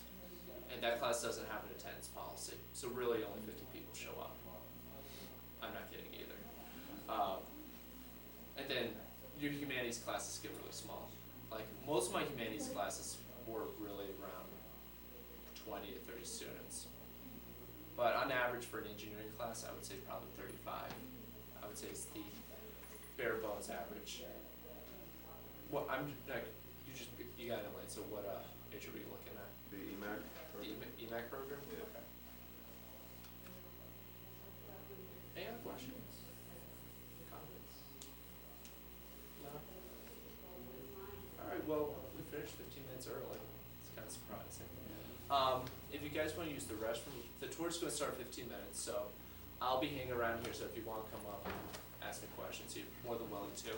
And that class doesn't have an attendance policy. So really only 50 people show up. I'm not kidding either. And then your humanities classes get really small. Like most of my humanities classes were really around 20 to 30 students. But on average for an engineering class, I would say probably 35. I would say it's the bare bones average. Well, I'm like, you got it, so what major were you looking at?
The EMAC?
The EMAC program?
Yeah.
Okay. Any other questions? Comments? No? Alright, well, we finished 15 minutes early. It's kind of surprising. If you guys want to use the restroom, the tour's going to start 15 minutes, so I'll be hanging around here, so if you want to come up and ask me questions, you're more than willing to.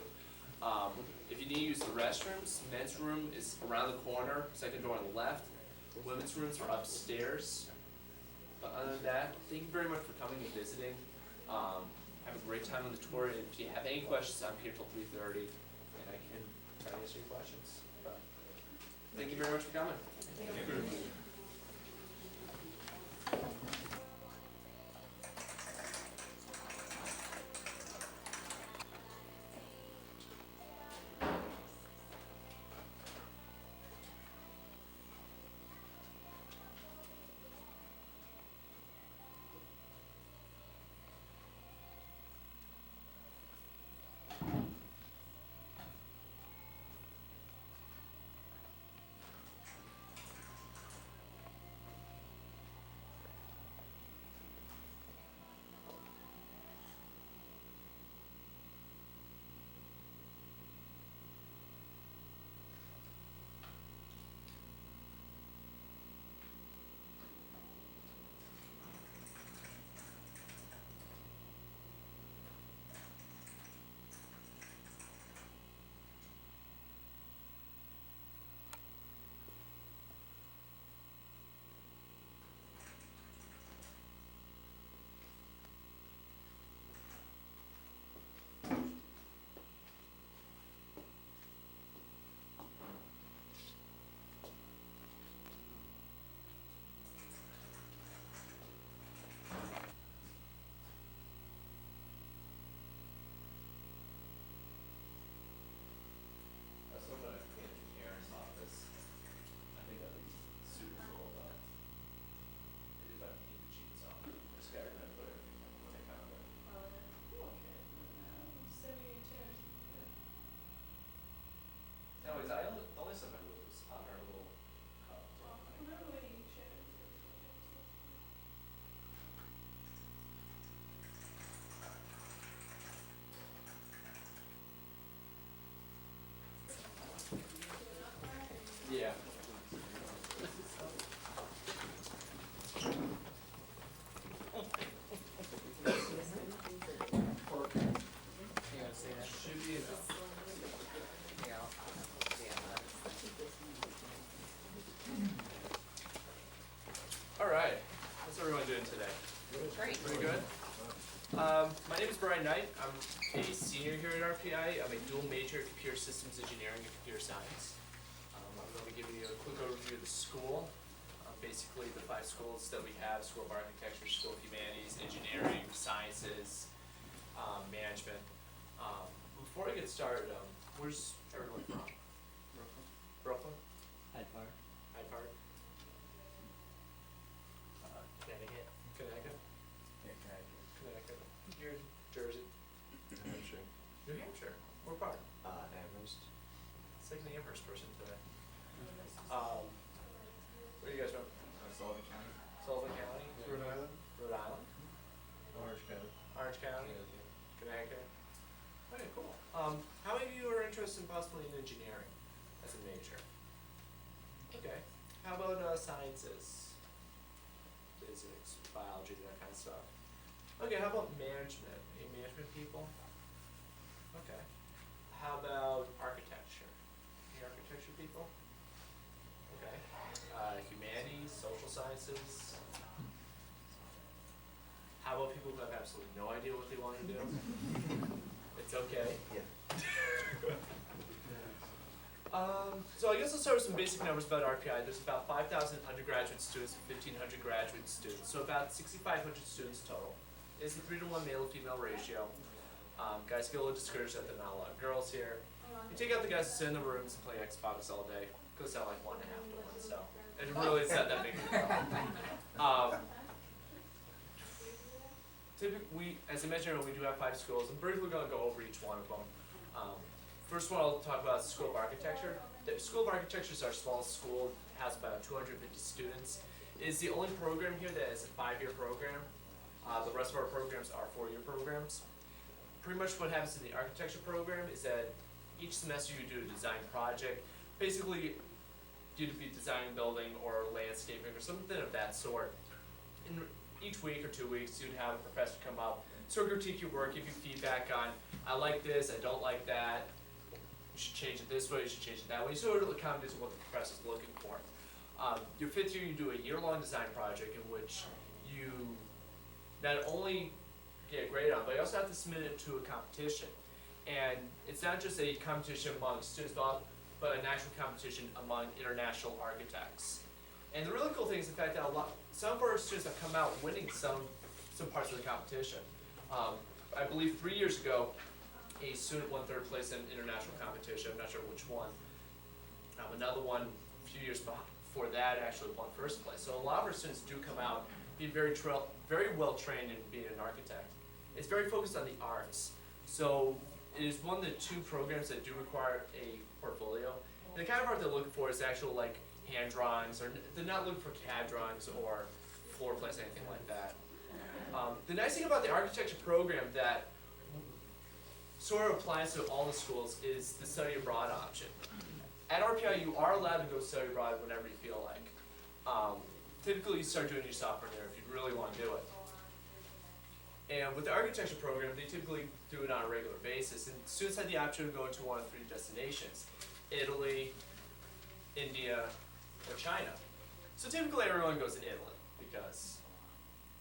If you need to use the restrooms, men's room is around the corner, second door on the left. Women's rooms are upstairs. But other than that, thank you very much for coming and visiting. Have a great time on the tour. And if you have any questions, I'm here till 3:30, and I can try to answer your questions. But thank you very much for coming.
Thank you.
Great.
Pretty good? My name is Bryan Knight. I'm a senior here at RPI. I'm a dual major in computer systems engineering and computer science. I'm going to be giving you a quick overview of the school. Basically, the 5 schools that we have: School of Architecture, School of Humanities, Engineering, Sciences, Management. Before I get started, where's everyone from? Brooklyn?
Hyde Park.
Hyde Park? Connecticut? Connecticut? Connecticut. You're Jersey?
New Hampshire.
New Hampshire? What part?
Amherst.
It's like an Amherst person today. Where are you guys from?
Sullivan County.
Sullivan County?
Rhode Island?
Rhode Island?
Orange County.
Orange County? Connecticut? Okay, cool. How many of you are interested in possibly in engineering as a major? Okay. How about sciences? Physics, biology, that kind of stuff. Okay, how about management? Any management people? Okay. How about architecture? Any architecture people? Okay. Humanities, social sciences. How about people who have absolutely no idea what they want to do? It's okay.
Yeah.
So I guess I'll start with some basic numbers about RPI. There's about 5,000 undergraduate students and 1,500 graduate students, so about 6,500 students total. It's a 3-to-1 male-to-female ratio. Guys get a little discouraged that there are not a lot of girls here. You take out the guys who sit in the rooms and play Xbox all day. It goes down like 1.5 to 1, so it really is not that big of a deal. Typically, as I mentioned, we do have 5 schools. I'm briefly going to go over each one of them. First one I'll talk about is the School of Architecture. The School of Architecture is our smallest school. It has about 250 students. It is the only program here that is a 5-year program. The rest of our programs are 4-year programs. Pretty much what happens in the architecture program is that each semester you do a design project. Basically, you'd be designing a building or landscaping or something of that sort. In each week or 2 weeks, you'd have a professor come up, sort of critique your work, give you feedback on, I like this, I don't like that. You should change it this way, you should change it that way. You sort of accommodate what the professor's looking for. Your 5th year, you do a year-long design project in which you not only get a grade on, but you also have to submit it to a competition. And it's not just a competition among students, but an actual competition among international architects. And the really cool thing is the fact that some of our students have come out winning some parts of the competition. I believe 3 years ago, a student won 3rd place in an international competition. I'm not sure which one. Another one a few years before that actually won 1st place. So a lot of our students do come out being very well trained in being an architect. It's very focused on the arts. So it is one of the 2 programs that do require a portfolio. And the kind of art they're looking for is actual like hand drawings, or they're not looking for CAD drawings or floor plans, anything like that. The nice thing about the architecture program that sort of applies to all the schools is the study abroad option. At RPI, you are allowed to go study abroad whenever you feel like. Typically, you start doing your sophomore year if you really want to do it. And with the architecture program, they typically do it on a regular basis, and students have the option to go into one of 3 destinations: Italy, India, or China. So typically everyone goes to Italy because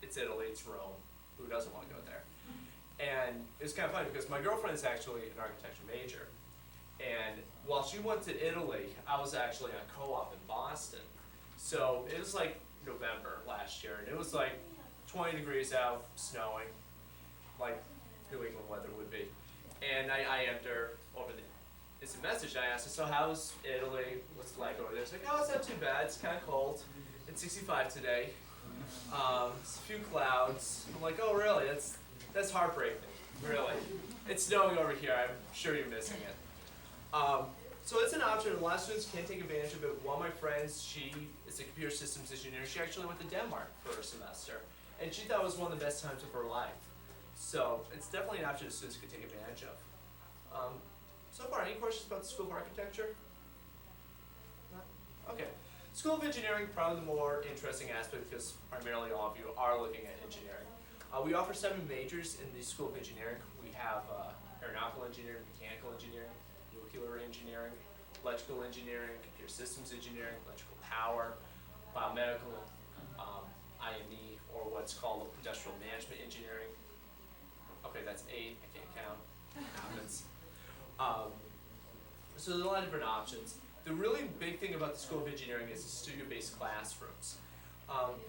it's Italy, it's Rome. Who doesn't want to go there? And it's kind of funny because my girlfriend is actually an architecture major. And while she went to Italy, I was actually on co-op in Boston. So it was like November last year, and it was like 20 degrees out, snowing, like New England weather would be. And I asked her over the instant message, I asked her, so how's Italy? What's it like over there? She's like, oh, it's not too bad. It's kind of cold. It's 65 today. It's a few clouds. I'm like, oh, really? That's heartbreaking, really. It's snowing over here. I'm sure you're missing it. So it's an option. A lot of students can take advantage of it. One of my friends, she is a computer systems engineer. She actually went to Denmark for a semester, and she thought it was one of the best times of her life. So it's definitely an option that students can take advantage of. So far, any questions about the School of Architecture? No? Okay. School of Engineering, probably the more interesting aspect because primarily all of you are looking at engineering. We offer 7 majors in the School of Engineering. We have aeronautical engineering, mechanical engineering, nuclear engineering, electrical engineering, computer systems engineering, electrical power, biomedical, IME, or what what's called industrial management engineering. Okay, that's 8, I can't count. Happens. So there's a lot of different options. The really big thing about the School of Engineering is the studio-based classrooms.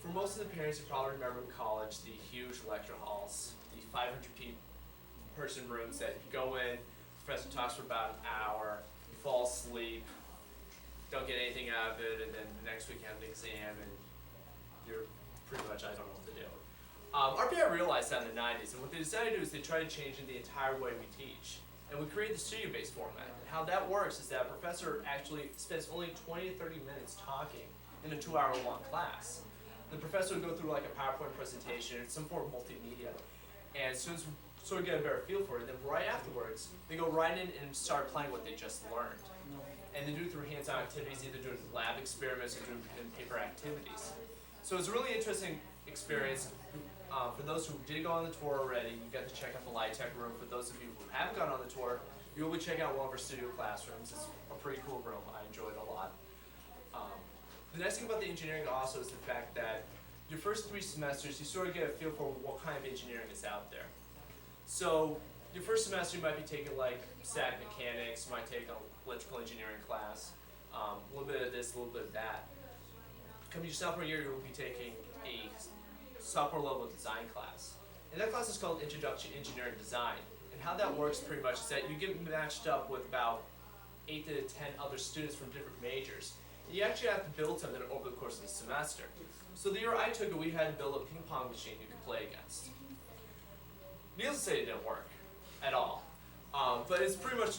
For most of the parents, you probably remember in college the huge lecture halls, the 500 person rooms that you go in, the professor talks for about an hour, you fall asleep, don't get anything out of it, and then the next week you have an exam and you're pretty much, I don't know what to do. RPI realized that in the 90s, and what they decided to do is they tried changing the entire way we teach. And we created the studio-based format. And how that works is that a professor actually spends only 20 to 30 minutes talking in a 2-hour-long class. The professor would go through like a PowerPoint presentation, some form of multimedia, and students would sort of get a better feel for it. And then right afterwards, they go right in and start applying what they just learned. And they do it through hands-on activities, either doing lab experiments or doing pen and paper activities. So it's a really interesting experience. For those who did go on the tour already, you got to check out the Light Tech room. For those of you who haven't gone on the tour, you'll be checking out one of our studio classrooms. It's a pretty cool room. I enjoyed it a lot. The nice thing about the engineering also is the fact that your first 3 semesters, you sort of get a feel for what kind of engineering is out there. So your first semester, you might be taking like static mechanics, you might take an electrical engineering class, a little bit of this, a little bit of that. Coming your sophomore year, you'll be taking a sophomore level design class. And that class is called Introduction to Engineering Design. And how that works pretty much is that you get matched up with about 8 to 10 other students from different majors. And you actually have to build something over the course of the semester. So the year I took it, we had to build a ping pong machine you could play against. Needless to say, it didn't work at all. But it's pretty much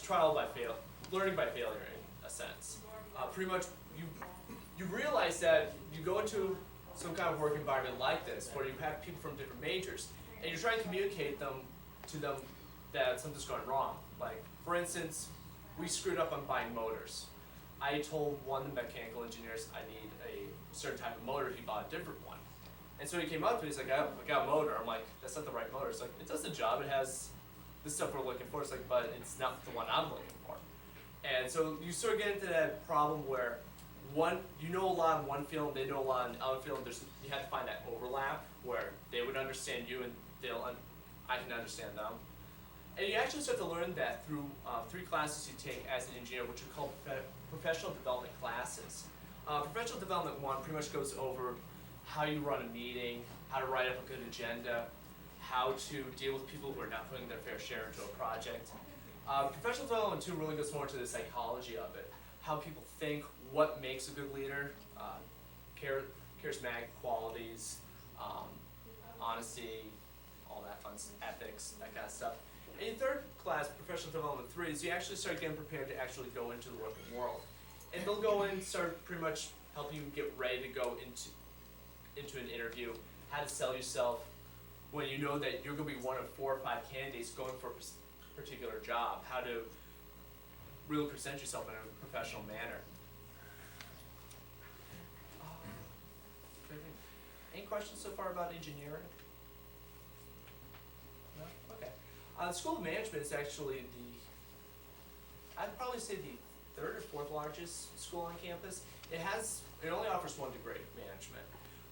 learning by failure in a sense. Pretty much, you realize that you go into some kind of work environment like this, where you have people from different majors, and you're trying to communicate to them that something's going wrong. Like, for instance, we screwed up on buying motors. I told one of the mechanical engineers I need a certain type of motor, he bought a different one. And so he came up to me, he's like, I got a motor. I'm like, that's not the right motor. It's like, it does the job, it has the stuff we're looking for. It's like, but it's not the one I'm looking for. And so you sort of get into that problem where you know a lot in one field, they know a lot in the other field. You have to find that overlap where they would understand you and I can understand them. And you actually start to learn that through 3 classes you take as an engineer, which are called professional development classes. Professional development 1 pretty much goes over how you run a meeting, how to write up a good agenda, how to deal with people who are not putting their fair share into a project. Professional development 2 really goes more to the psychology of it, how people think, what makes a good leader, charismatic qualities, honesty, all that fun stuff, ethics, that kind of stuff. And your 3rd class, professional development 3, is you actually start getting prepared to actually go into the working world. And they'll go in and start pretty much helping you get ready to go into an interview, how to sell yourself when you know that you're going to be one of 4 or 5 candidates going for a particular job, how to really present yourself in a professional manner. Any questions so far about engineering? No? Okay. The School of Management is actually I'd probably say the 3rd or 4th largest school on campus. It only offers 1 degree, management.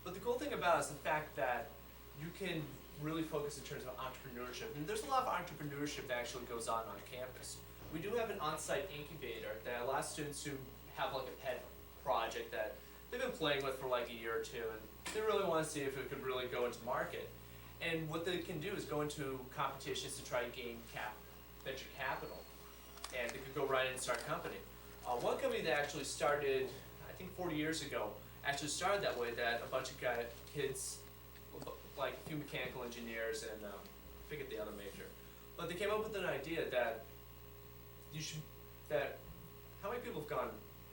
But the cool thing about it is the fact that you can really focus in terms of entrepreneurship. And there's a lot of entrepreneurship that actually goes on campus. We do have an on-site incubator that allows students who have like a pet project that they've been playing with for like a year or 2, and they really want to see if it could really go into market. And what they can do is go into competitions to try to gain venture capital. And they could go right in and start a company. One company that actually started, I think 40 years ago, actually started that way, that a bunch of kids, like a few mechanical engineers and I forget the other major, but they came up with an idea that how many people have gone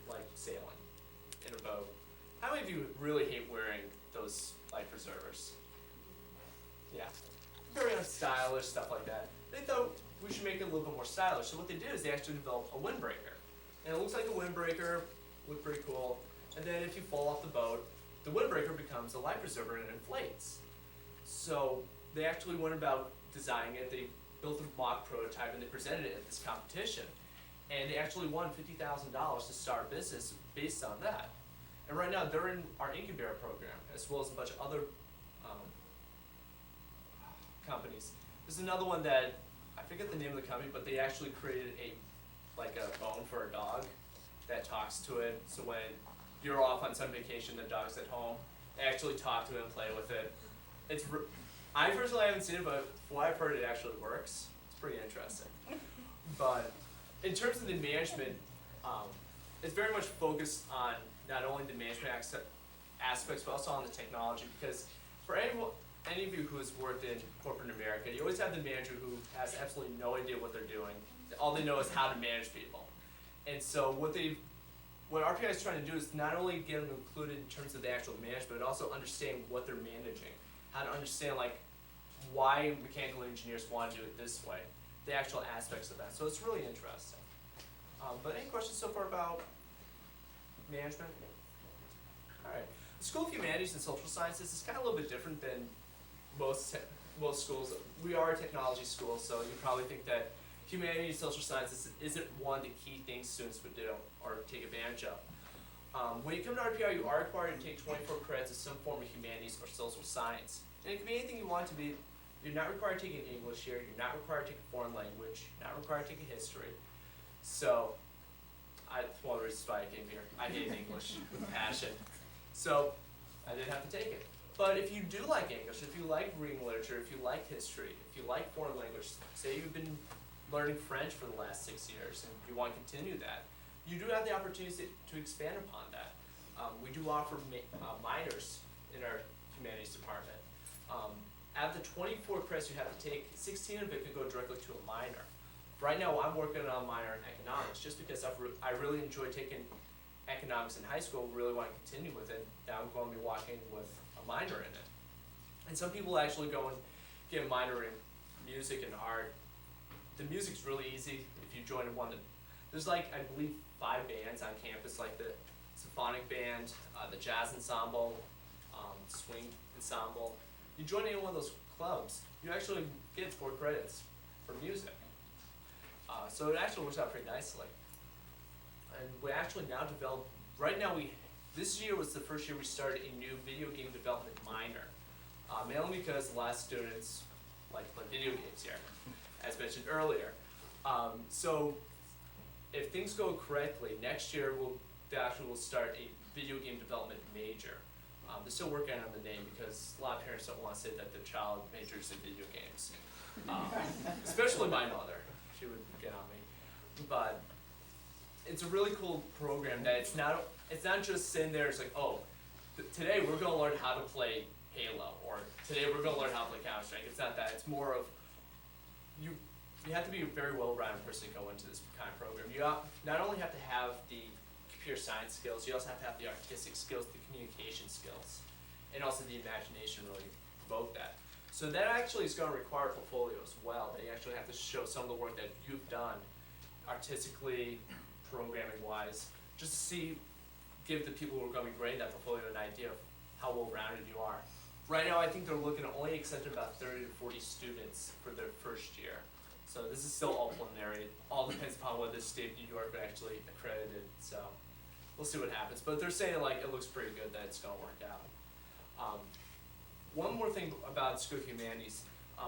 like sailing in a boat? How many of you really hate wearing those life preservers? Yeah, very unstylish, stuff like that. They thought we should make it a little bit more stylish. So what they did is they actually developed a windbreaker. And it looks like a windbreaker, looked pretty cool. And then if you fall off the boat, the windbreaker becomes a life preserver and it inflates. So they actually went about designing it. They built a mock prototype and they presented it at this competition. And they actually won $50,000 to start a business based on that. And right now they're in our incubator program, as well as a bunch of other There's another one that, I forget the name of the company, but they actually created a bone for a dog that talks to it. So when you're off on some vacation, the dog's at home, they actually talk to it and play with it. I personally haven't seen it, but from what I've heard, it actually works. It's pretty interesting. But in terms of the management, it's very much focused on not only the management aspects, but also on the technology. Because for any of you who's worked in corporate America, you always have the manager who has absolutely no idea what they're doing. All they know is how to manage people. And so what RPI is trying to do is not only get them included in terms of the actual management, but also understand what they're managing. How to understand why mechanical engineers want to do it this way, the actual aspects of that. So it's really interesting. But any questions so far about management? All right. The School of Humanities and Social Sciences is kind of a little bit different than most schools. We are a technology school, so you probably think that humanities and social sciences isn't one of the key things students would do or take advantage of. When you come to RPI, you are required to take 24 credits of some form of humanities or social science. And it can be anything you want it to be. You're not required to take an English here, you're not required to take a foreign language, you're not required to take a history. So, that's one of the reasons why I came here. I hate English with passion. So, I didn't have to take it. But if you do like English, if you like reading literature, if you like history, if you like foreign language, say you've been learning French for the last 6 years and you want to continue that, you do have the opportunity to expand upon that. We do offer minors in our humanities department. Out of the 24 credits you have to take, 16 of it can go directly to a minor. Right now I'm working on a minor in economics just because I really enjoyed taking economics in high school, really want to continue with it. Now I'm going to be walking with a minor in it. And some people actually go and get a minor in music and art. The music's really easy if you join one. There's I believe 5 bands on campus, like the symphonic band, the jazz ensemble, swing ensemble. You join any one of those clubs, you actually get 4 credits for music. So it actually works out pretty nicely. And we actually now develop, this year was the first year we started a new video game development minor. Mainly because a lot of students like play video games here, as mentioned earlier. So if things go correctly, next year we'll start a video game development major. They're still working on the name because a lot of parents don't want to say that their child majors in video games. Especially my mother, she would get on me. But it's a really cool program that it's not just sitting there, it's like, oh, today we're going to learn how to play Halo, or today we're going to learn how to play Counter-Strike. It's not that, it's more of, you have to be a very well-rounded person to go into this kind of program. You not only have to have the computer science skills, you also have to have the artistic skills, the communication skills, and also the imagination really provoke that. So that actually is going to require a portfolio as well. That you actually have to show some of the work that you've done artistically, programming-wise, just to give the people who are going to be grading that portfolio an idea of how well-rounded you are. Right now, I think they're looking at only accepting about 30 to 40 students for their first year. So this is still all preliminary. It all depends upon whether the state of New York are actually accredited. So we'll see what happens. But they're saying it looks pretty good that it's going to work out. One more thing about the School of Humanities.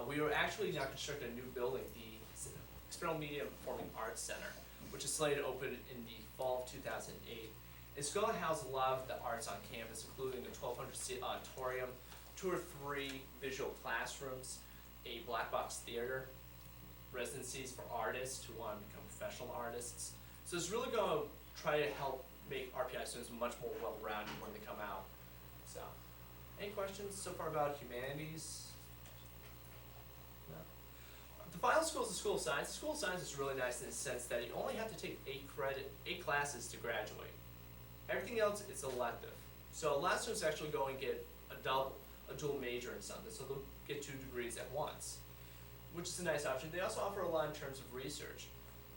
We are actually now constructing a new building, the Experimental Media and Performing Arts Center, which is slated to open in the fall of 2008. It's going to house a lot of the arts on campus, including a 1,200-seat auditorium, 2 or 3 visual classrooms, a black box theater, residencies for artists who want to become professional artists. So it's really going to try to help make RPI students much more well-rounded when they come out. So, any questions so far about humanities? No? The final school is the School of Science. The School of Science is really nice in the sense that you only have to take 8 classes to graduate. Everything else is elective. So a lot of students actually go and get a dual major in something, so they'll get 2 degrees at once, which is a nice option. They also offer a lot in terms of research.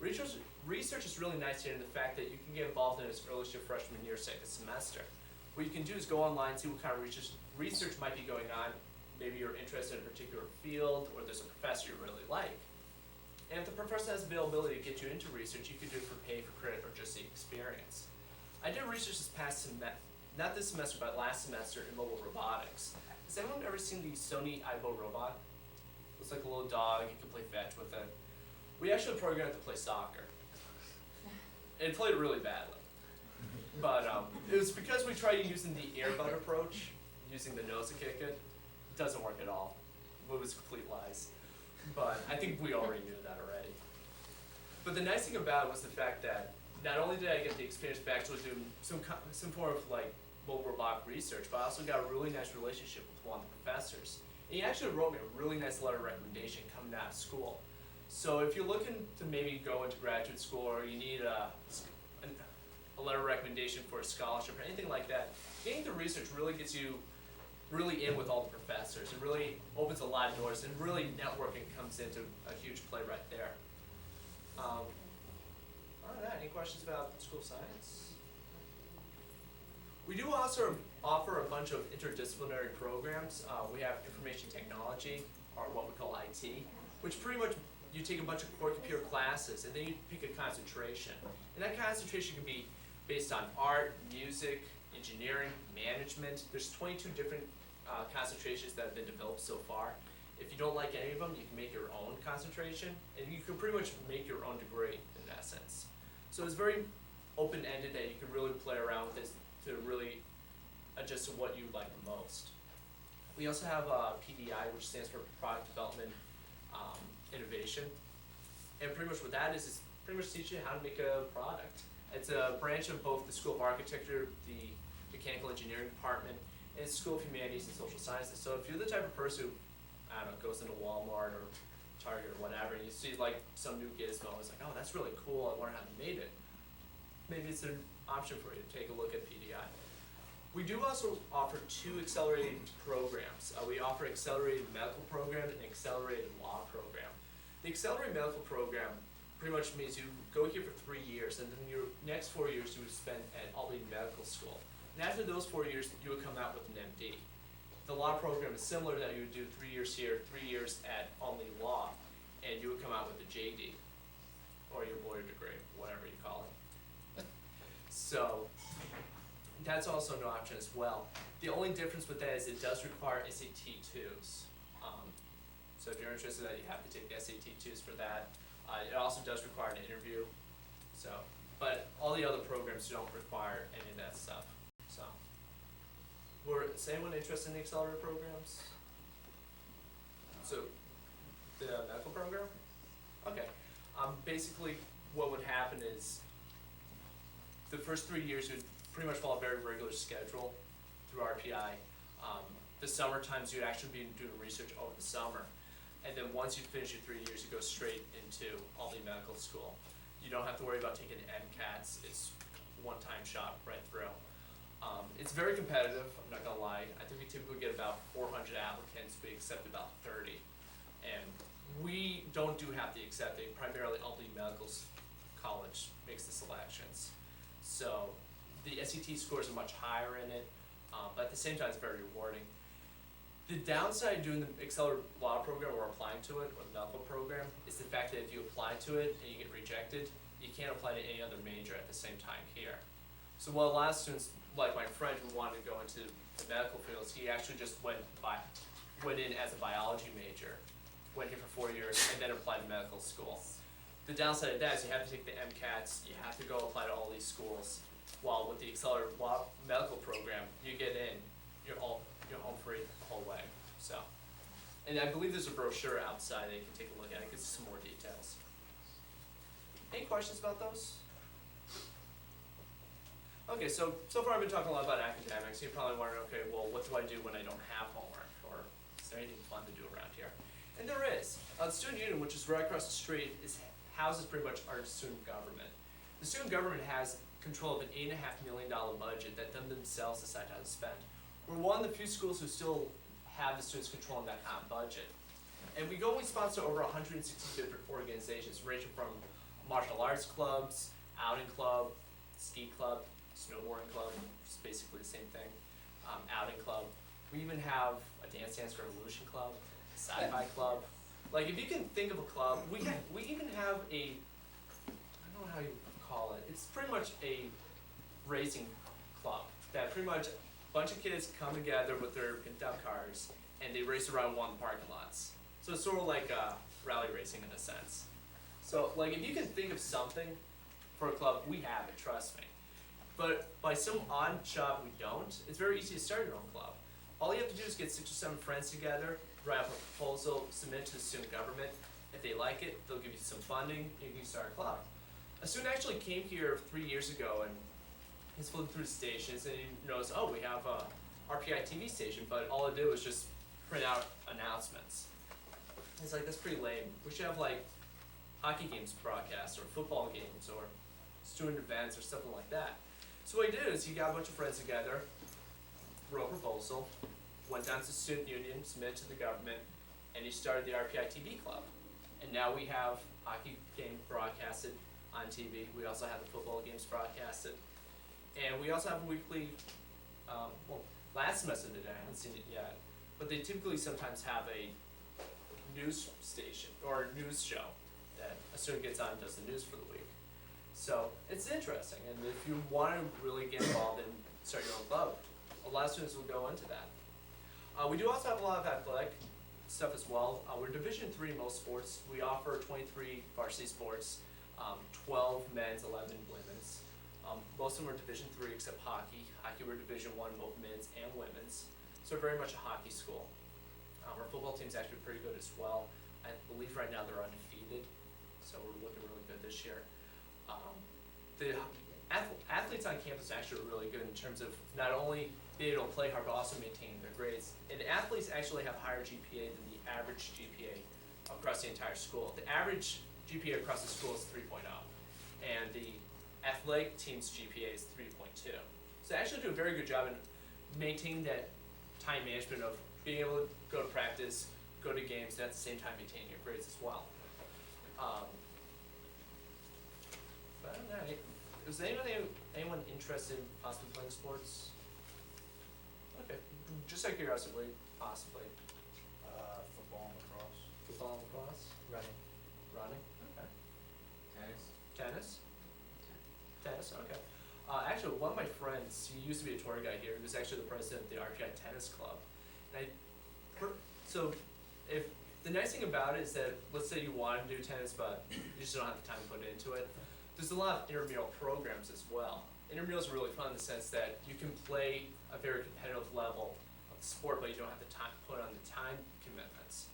Research is really nice here in the fact that you can get involved in it as early as your freshman year, second semester. What you can do is go online, see what kind of research might be going on. Maybe you're interested in a particular field, or there's a professor you really like. And if the professor has availability to get you into research, you can do it for pay, for credit, or just the experience. I did research this past semester, not this semester, but last semester in mobile robotics. Has anyone ever seen the Sony Aibo robot? Looks like a little dog, you can play fetch with it. We actually programmed it to play soccer. It played really badly. But it was because we tried using the earbud approach, using the nose to kick it. It doesn't work at all. It was complete lies. But I think we already knew that already. But the nice thing about it was the fact that not only did I get the experience of actually doing some form of like mobile robotic research, but I also got a really nice relationship with one of the professors. And he actually wrote me a really nice letter of recommendation coming out of school. So if you're looking to maybe go into graduate school or you need a letter of recommendation for a scholarship or anything like that, getting the research really gets you really in with all the professors. It really opens a lot of doors, and really networking comes into a huge play right there. Other than that, any questions about school science? We do also offer a bunch of interdisciplinary programs. We have information technology, or what we call IT, which pretty much you take a bunch of core computer classes and then you pick a concentration. And that concentration can be based on art, music, engineering, management. There's 22 different concentrations that have been developed so far. If you don't like any of them, you can make your own concentration, and you can pretty much make your own degree in essence. So it's very open-ended that you can really play around with this to really adjust to what you like the most. We also have PDI, which stands for Product Development Innovation. And pretty much what that is pretty much teach you how to make a product. It's a branch of both the School of Architecture, the Mechanical Engineering Department, and the School of Humanities and Social Sciences. So if you're the type of person who, I don't know, goes into Walmart or Target or whatever, and you see like some new gizmo, it's like, oh, that's really cool, I wonder how they made it. Maybe it's an option for you to take a look at PDI. We do also offer 2 accelerated programs. We offer accelerated medical program and accelerated law program. The accelerated medical program pretty much means you go here for 3 years, and then your next 4 years you would spend at Albany Medical School. And after those 4 years, you would come out with an MD. The law program is similar, that you would do 3 years here, 3 years at Albany Law, and you would come out with a JD, or your lawyer degree, whatever you call it. So that's also an option as well. The only difference with that is it does require SAT 2s. So if you're interested in that, you have to take the SAT 2s for that. It also does require an interview. So, but all the other programs don't require any of that stuff. So, is anyone interested in the accelerator programs? So, the medical program? Okay. Basically, what would happen is the first 3 years you'd pretty much follow a very regular schedule through RPI. The summer times you'd actually be doing research over the summer. And then once you finish your 3 years, you go straight into Albany Medical School. You don't have to worry about taking MCATs. It's one-time shot right through. It's very competitive, I'm not gonna lie. I think we typically get about 400 applicants. We accept about 30. And we don't do half the accepting. Primarily Albany Medical College makes the selections. So the SAT scores are much higher in it, but at the same time it's very rewarding. The downside of doing the accelerated law program or applying to it, or the medical program, is the fact that if you apply to it and you get rejected, you can't apply to any other major at the same time here. So while a lot of students, like my friend who wanted to go into the medical fields, he actually just went in as a biology major, went here for 4 years, and then applied to medical school. The downside of that is you have to take the MCATs, you have to go apply to all these schools, while with the accelerated law medical program, you get in, you're home free the whole way. So, and I believe there's a brochure outside that you can take a look at. It gives some more details. Any questions about those? Okay, so far I've been talking a lot about academics. You're probably wondering, okay, well, what do I do when I don't have homework? Or is there anything fun to do around here? And there is. The student union, which is right across the street, houses pretty much our student government. The student government has control of an $8.5 million budget that them themselves decide how to spend. We're one of the few schools who still have the students controlling that kind of budget. And we sponsor over 160 different organizations, ranging from martial arts clubs, outing club, ski club, snowboarding club, which is basically the same thing, outing club. We even have a Dance Revolution club, a sci-fi club. Like, if you can think of a club, we even have I don't know how you call it. It's pretty much a racing club that pretty much a bunch of kids come together with their pimped out cars and they race around one of the parking lots. So it's sort of like rally racing in a sense. So like if you can think of something for a club, we have it, trust me. But by some odd job we don't, it's very easy to start your own club. All you have to do is get 6 or 7 friends together, write up a proposal, submit it to the student government. If they like it, they'll give you some funding, and you can start a club. A student actually came here 3 years ago and he's flipping through the stations and he knows, oh, we have a RPI TV station, but all it did was just print out announcements. He's like, that's pretty lame. We should have like hockey games broadcast or football games or student events or something like that. So what he did is he got a bunch of friends together, wrote a proposal, went down to the student union, submitted to the government, and he started the RPI TV club. And now we have hockey game broadcasted on TV. We also have the football games broadcasted. And we also have a weekly, well, last semester they did, I haven't seen it yet, but they typically sometimes have a news station or a news show that a student gets on and does the news for the week. So it's interesting, and if you want to really get involved and start your own club, a lot of students will go into that. We do also have a lot of athletic stuff as well. We're Division III in most sports. We offer 23 varsity sports, 12 men's, 11 women's. Most of them are Division III except hockey. Hockey we're Division I, both men's and women's. So we're very much a hockey school. Our football team's actually pretty good as well. I believe right now they're undefeated, so we're looking really good this year. The athletes on campus actually are really good in terms of not only being able to play hard, but also maintaining their grades. And athletes actually have higher GPA than the average GPA across the entire school. The average GPA across the school is 3.0, and the athletic team's GPA is 3.2. So they actually do a very good job in maintaining that time management of being able to go to practice, go to games, and at the same time maintain your grades as well. But I don't know, is anyone interested in possibly playing sports? Okay, just out of curiosity, possibly.
Football and lacrosse.
Football and lacrosse?
Running.
Running, okay.
Tennis?
Tennis? Tennis, okay. Actually, one of my friends, he used to be a tour guide here, he was actually the president of the RPI Tennis Club. And so, if the nice thing about it is that, let's say you want to do tennis, but you just don't have the time to put into it, there's a lot of intramural programs as well. Intramurals are really fun in the sense that you can play a very competitive level of the sport, but you don't have the time put on the time commitments.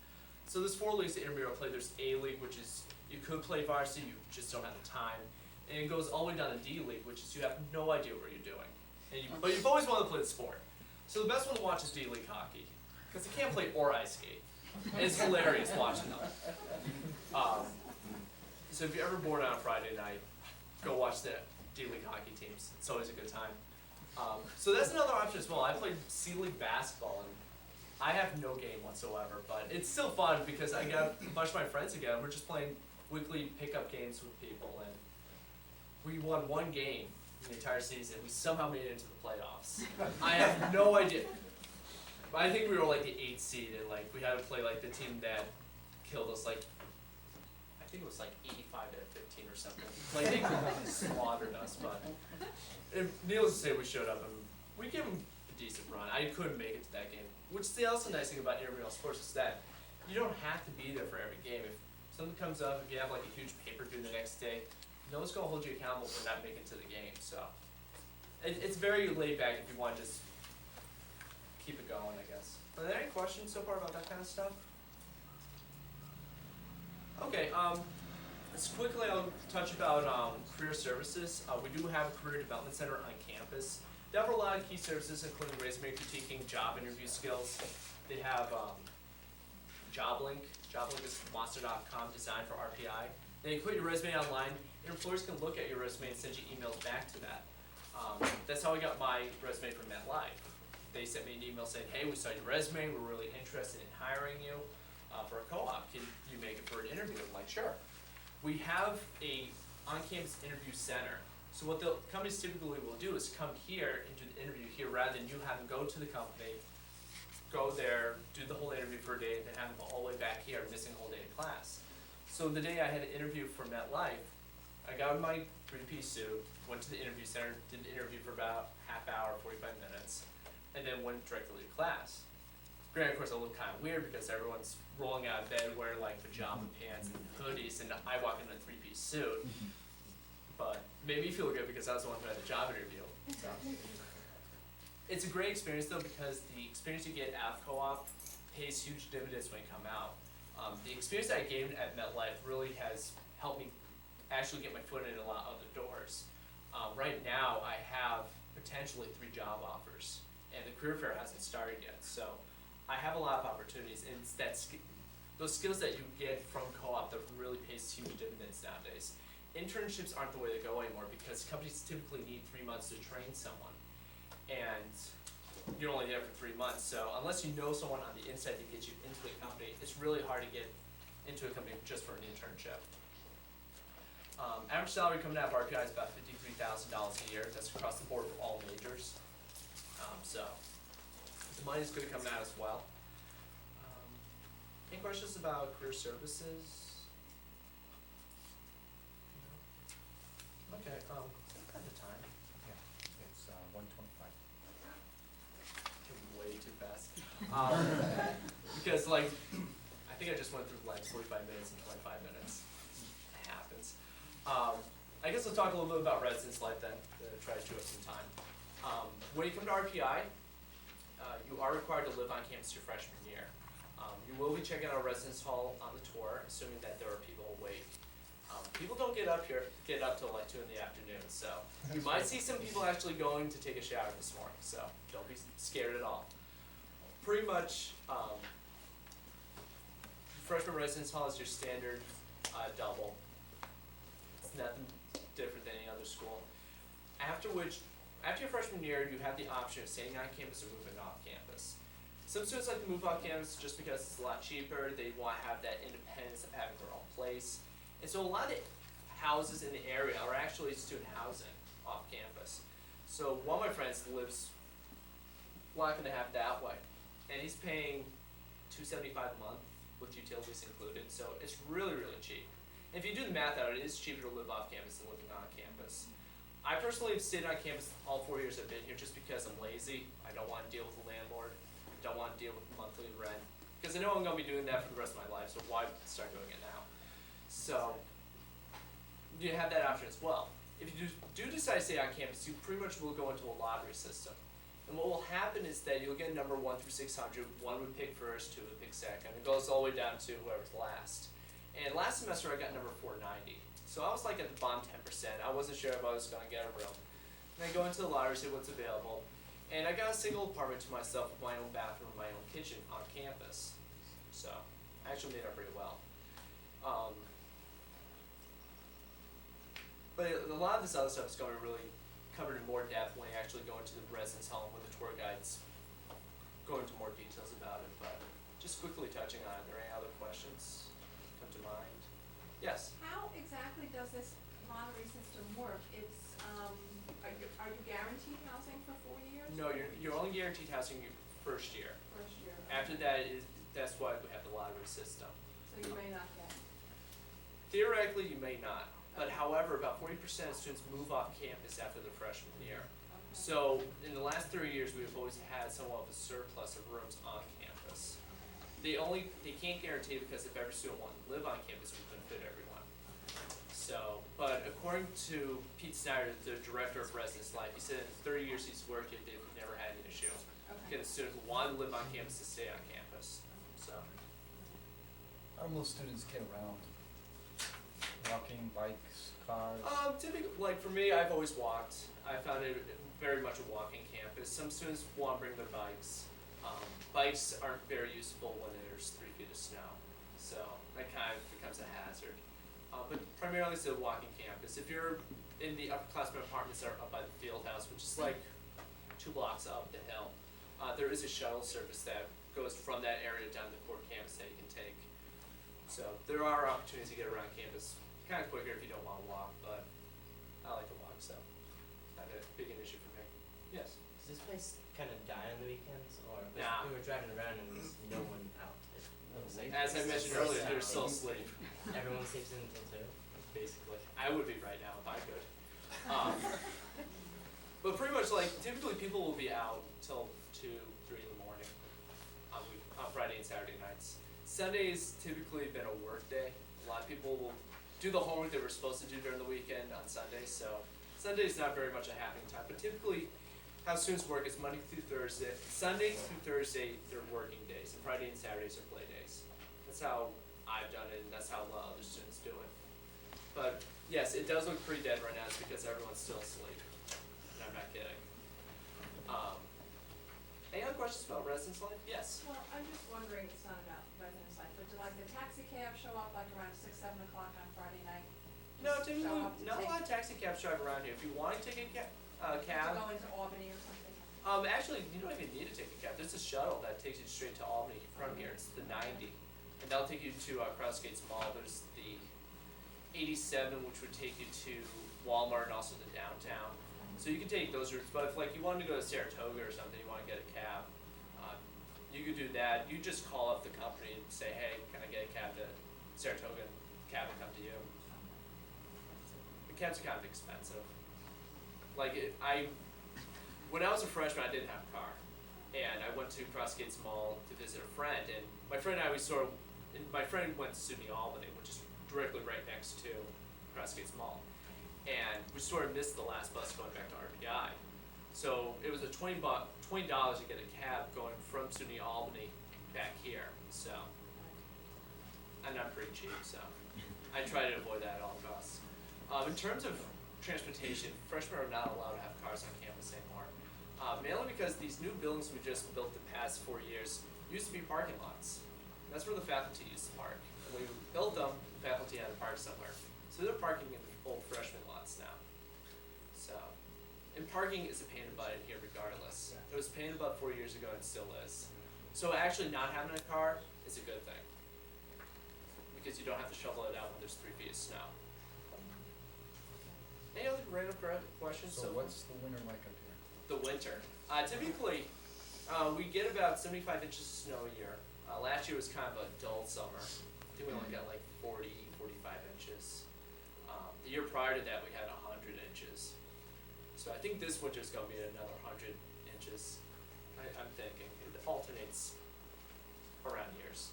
So there's 4 leagues that intramural play. There's A League, which is you could play varsity, you just don't have the time. And it goes all the way down to D League, which is you have no idea what you're doing. But you've always wanted to play the sport. So the best one to watch is D League hockey, because they can't play or ice skate. And it's hilarious watching them. So if you're ever bored on a Friday night, go watch the D League hockey teams. It's always a good time. So that's another option as well. I played C League basketball, and I have no game whatsoever, but it's still fun because I got a bunch of my friends together. We're just playing weekly pickup games with people, and we won 1 game in the entire season. We somehow made it into the playoffs. I have no idea. But I think we were like the 8th seed, and like we had to play like the team that killed us. Like I think it was like 85-15 or something. Like they slaughtered us. But needless to say, we showed up and we gave them a decent run. I couldn't make it to that game. Which is the also nice thing about intramural sports is that you don't have to be there for every game. If something comes up, if you have like a huge paper due the next day, no one's gonna hold you accountable for not making it to the game. So it's very laid back if you want to just keep it going, I guess. Are there any questions so far about that kind of stuff? Okay, just quickly I'll touch about career services. We do have a career development center on campus. They have a lot of key services, including resume critiquing, job interview skills. They have JobLink. JobLink is monster.com designed for RPI. Then you put your resume online, and employers can look at your resume and send you emails back to that. That's how I got my resume from MetLife. They sent me an email saying, hey, we saw your resume, we're really interested in hiring you for a co-op. Can you make it for an interview? I'm like, sure. We have a on-campus interview center. So what the companies typically will do is come here and do the interview here rather than you have them go to the company, go there, do the whole interview for a day, and then have them go all the way back here, missing a whole day of class. So the day I had an interview for MetLife, I got in my 3-piece suit, went to the interview center, did the interview for about half hour, 45 minutes, and then went directly to class. Granted, of course, I look kind of weird because everyone's rolling out of bed wearing like pajama pants and hoodies, and I walk in a three-piece suit. But made me feel good because I was the one who had the job interview. So. It's a great experience though because the experience you get out of co-op pays huge dividends when you come out. The experience that I gained at MetLife really has helped me actually get my foot in a lot of the doors. Right now, I have potentially 3 job offers, and the career fair hasn't started yet. So I have a lot of opportunities, and it's those skills that you get from co-op that really pays huge dividends nowadays. Internships aren't the way to go anymore because companies typically need 3 months to train someone, and you're only there for 3 months. So unless you know someone on the inside to get you into the company, it's really hard to get into a company just for an internship. Average salary coming out of RPI is about $53,000 a year. That's across the board for all majors. So the money's good coming out as well. Any questions about career services? No? Okay, what kind of time?
Yeah, it's 1:25.
Way too fast. Because like, I think I just went through like 45 minutes and 25 minutes. It happens. I guess we'll talk a little bit about residence life then, to try to chew up some time. When you come to RPI, you are required to live on campus your freshman year. You will be checking out a residence hall on the tour, assuming that there are people awake. People don't get up till like 2 in the afternoon, so you might see some people actually going to take a shower this morning, so don't be scared at all. Pretty much, freshman residence hall is your standard double. It's nothing different than any other school. After your freshman year, you have the option of staying on campus or moving off campus. Some students like to move off campus just because it's a lot cheaper. They want to have that independence of having their own place. And so a lot of houses in the area are actually student housing off campus. So one of my friends lives block and a half that way, and he's paying $275 a month with utilities included, so it's really, really cheap. And if you do the math out, it is cheaper to live off campus than living on campus. I personally have stayed on campus all 4 years I've been here just because I'm lazy. I don't want to deal with the landlord. I don't want to deal with monthly rent. Because I know I'm going to be doing that for the rest of my life, so why start doing it now? So, you have that option as well. If you do decide to stay on campus, you pretty much will go into a lottery system. And what will happen is that you'll get number 1 through 600. 1 would pick first, 2 would pick second. It goes all the way down to whoever's last. And last semester I got number 490. So I was like at the bottom 10%. I wasn't sure if I was going to get a room. And I go into the lottery, see what's available. And I got a single apartment to myself with my own bathroom and my own kitchen on campus. So I actually made it pretty well. But a lot of this other stuff is going to be really covered in more depth when you actually go into the residence hall and when the tour guides go into more details about it. But just quickly touching on it, are there any other questions come to mind? Yes?
How exactly does this lottery system work? It's, are you guaranteed housing for 4 years?
No, you're only guaranteed housing your first year.
First year.
After that, that's why we have the lottery system.
So you may not get.
Theoretically, you may not. But however, about 40% of students move off campus after their freshman year.
Okay.
So in the last 3 years, we've always had somewhat of a surplus of rooms on campus. They can't guarantee because if every student wanted to live on campus, we couldn't fit everyone. So, but according to Pete Snyder, the director of residence life, he said in the 30 years he's worked here, they've never had an issue.
Okay.
Get a student who wanted to live on campus to stay on campus. So,
How do most students get around? Walking, bikes, cars?
typically, like for me, I've always walked. I found it very much a walking campus. Some students want to bring their bikes. Bikes aren't very useful when there's 3 feet of snow, so that kind of becomes a hazard. But primarily it's a walking campus. If you're in the upperclassmen apartments that are up by the field house, which is like 2 blocks up the hill, there is a shuttle service that goes from that area down to the core campus that you can take. So there are opportunities to get around campus kind of quicker if you don't want to walk, but I like to walk, so not a big an issue for me. Yes?
Does this place kind of die on the weekends, or
Nah.
we were driving around and there's no one out?
As I mentioned earlier, they're still asleep.
Everyone sleeps in until 2, basically.
I would be right now if I could. But pretty much like typically people will be out till 2, 3 in the morning on on Friday and Saturday nights. Sunday's typically been a work day. A lot of people will do the homework they were supposed to do during the weekend on Sunday, so Sunday's not very much a happening time, but typically how students work is Monday through Thursday. Sunday through Thursday, they're working days, and Friday and Saturdays are play days. That's how I've done it, and that's how a lot of other students do it. But yes, it does look pretty dead right now, it's because everyone's still asleep. And I'm not kidding. Any other questions about residence life? Yes.
Well, I'm just wondering, it's not about residence life, but do like the taxi cab show up like around 6, 7 o'clock on Friday night?
No,
Just
typically,
show up to
not a
take-
lot of taxi cabs drive around here. If you want to take a
To
cab,
go into Albany or something?
actually, you don't even need to take a cab. There's a shuttle that takes you straight to Albany from here. It's the 90. And that'll take you to Cross Gates Mall. There's the 87, which would take you to Walmart and also to downtown. So you can take those routes, but if like you wanted to go to Saratoga or something, you want to get a cab, you could do that. You just call up the company and say, hey, can I get a cab to Saratoga? And the cab will come to you. The cabs are kind of expensive. Like when I was a freshman, I didn't have a car, and I went to Cross Gates Mall to visit a friend, and my friend and I my friend went to SUNY Albany, which is directly right next to Cross Gates Mall. And we sort of missed the last bus going back to RPI. So it was a $20 to get a cab going from SUNY Albany back here. So, and I'm pretty cheap, so I try to avoid that at all costs. In terms of transportation, freshmen are not allowed to have cars on campus anymore. Mainly because these new buildings we just built the past 4 years used to be parking lots. And that's where the faculty used to park. And when we built them, the faculty had to park somewhere. So they're parking in the old freshman lots now. So, and parking is a pain in the butt in here regardless. It was a pain in the butt 4 years ago and still is. So actually not having a car is a good thing. Because you don't have to shovel it out when there's 3 feet of snow. Any other random questions?
So what's the winter like up here?
The winter. Typically, we get about 75 inches of snow a year. Last year was kind of a dull summer. I think we only got like 40, 45 inches. The year prior to that, we had 100 inches. So I think this winter's gonna be another 100 inches. I'm thinking it alternates around years.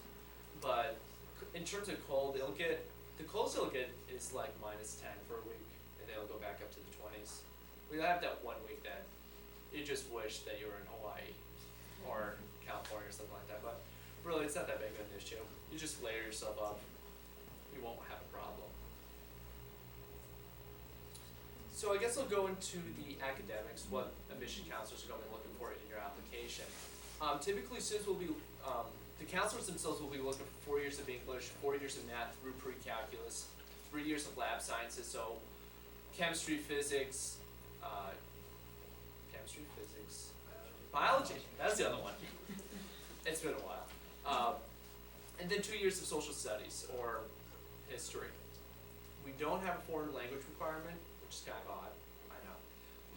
But in terms of cold, the coldest it'll get is like -10 for a week, and then it'll go back up to the 20s. We have that 1 week that you just wish that you were in Hawaii or California or something like that. But really, it's not that big of an issue. You just layer yourself up. You won't have a problem. So I guess I'll go into the academics, what admission counselors are going to be looking for in your application. Typically, students will be, the counselors themselves will be looking for 4 years of English, 4 years of math through pre-calculus, 3 years of lab sciences, so chemistry, physics, biology, that's the other one. It's been a while. And then 2 years of social studies or history. We don't have a foreign language requirement, which is kind of odd, I know.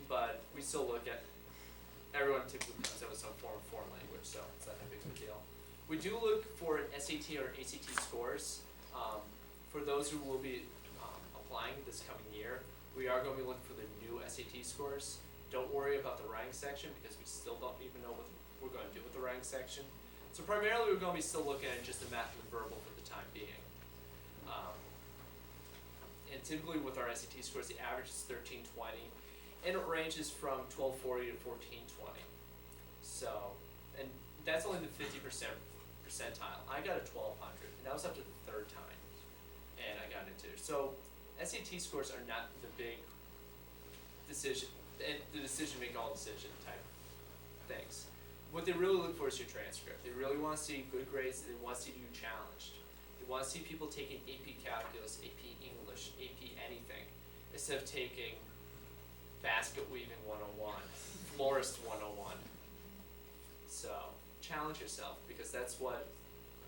But we still look at, everyone typically comes out with some form of foreign language, so it's not that big of a deal. We do look for SAT or ACT scores. For those who will be applying this coming year, we are going to be looking for the new SAT scores. Don't worry about the writing section because we still don't even know what we're going to do with the writing section. So primarily we're going to be still looking at just the math and the verbal for the time being. And typically with our SAT scores, the average is 1320, and it ranges from 1240 to 1420. So, and that's only the 50% percentile. I got a 1200, and that was up to the 3rd time, and I got into it. So, SAT scores are not the big decision, and the decision make all decision type things. What they really look for is your transcript. They really want to see good grades. They want to see you challenged. They want to see people taking AP Calculus, AP English, AP anything, instead of taking Basket Weaving 101, Florist 101. So, challenge yourself, because that's what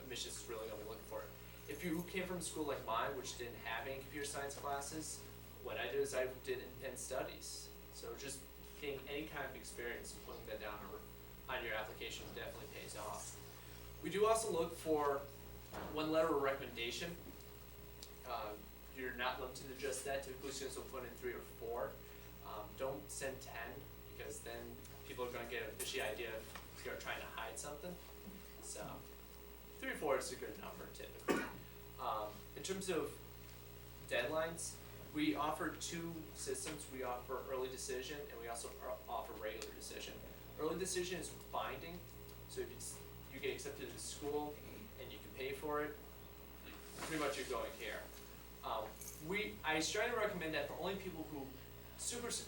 admissions is really going to be looking for. If you came from a school like mine, which didn't have any computer science classes, what I did is I did independent studies. So just getting any kind of experience and putting that down on your application definitely pays off. We do also look for 1 letter of recommendation. You're not limited to just that. Typically students will put in 3 or 4. Don't send 10, because then people are going to get a fishy idea if you're trying to hide something. So 3 or 4 is a good number typically. In terms of deadlines, we offer 2 systems. We offer early decision and we also offer regular decision. Early decision is binding, so if you get accepted to school and you can pay for it, pretty much you're going here. I strongly recommend that for only people who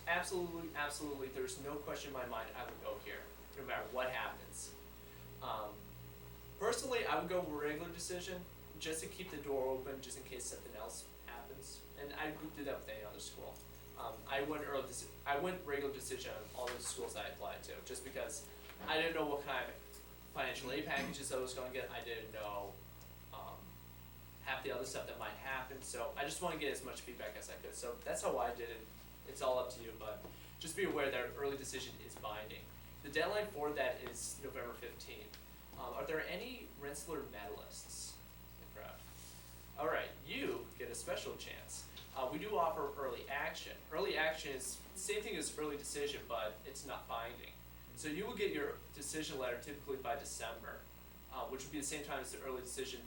absolutely, there's no question in my mind, I would go here, no matter what happens. Personally, I would go regular decision, just to keep the door open, just in case something else happens. And I would do that with any other school. I went regular decision on all the schools I applied to, just because I didn't know what kind of financial aid packages I was gonna get. I didn't know half the other stuff that might happen, so I just wanna get as much feedback as I could. So that's how I did it. It's all up to you, but just be aware that early decision is binding. The deadline for that is November 15th. Are there any Rensselaer medalists in the crowd? All right, you get a special chance. We do offer early action. Early action is the same thing as early decision, but it's not binding. So you will get your decision letter typically by December, which would be the same time as the early decision.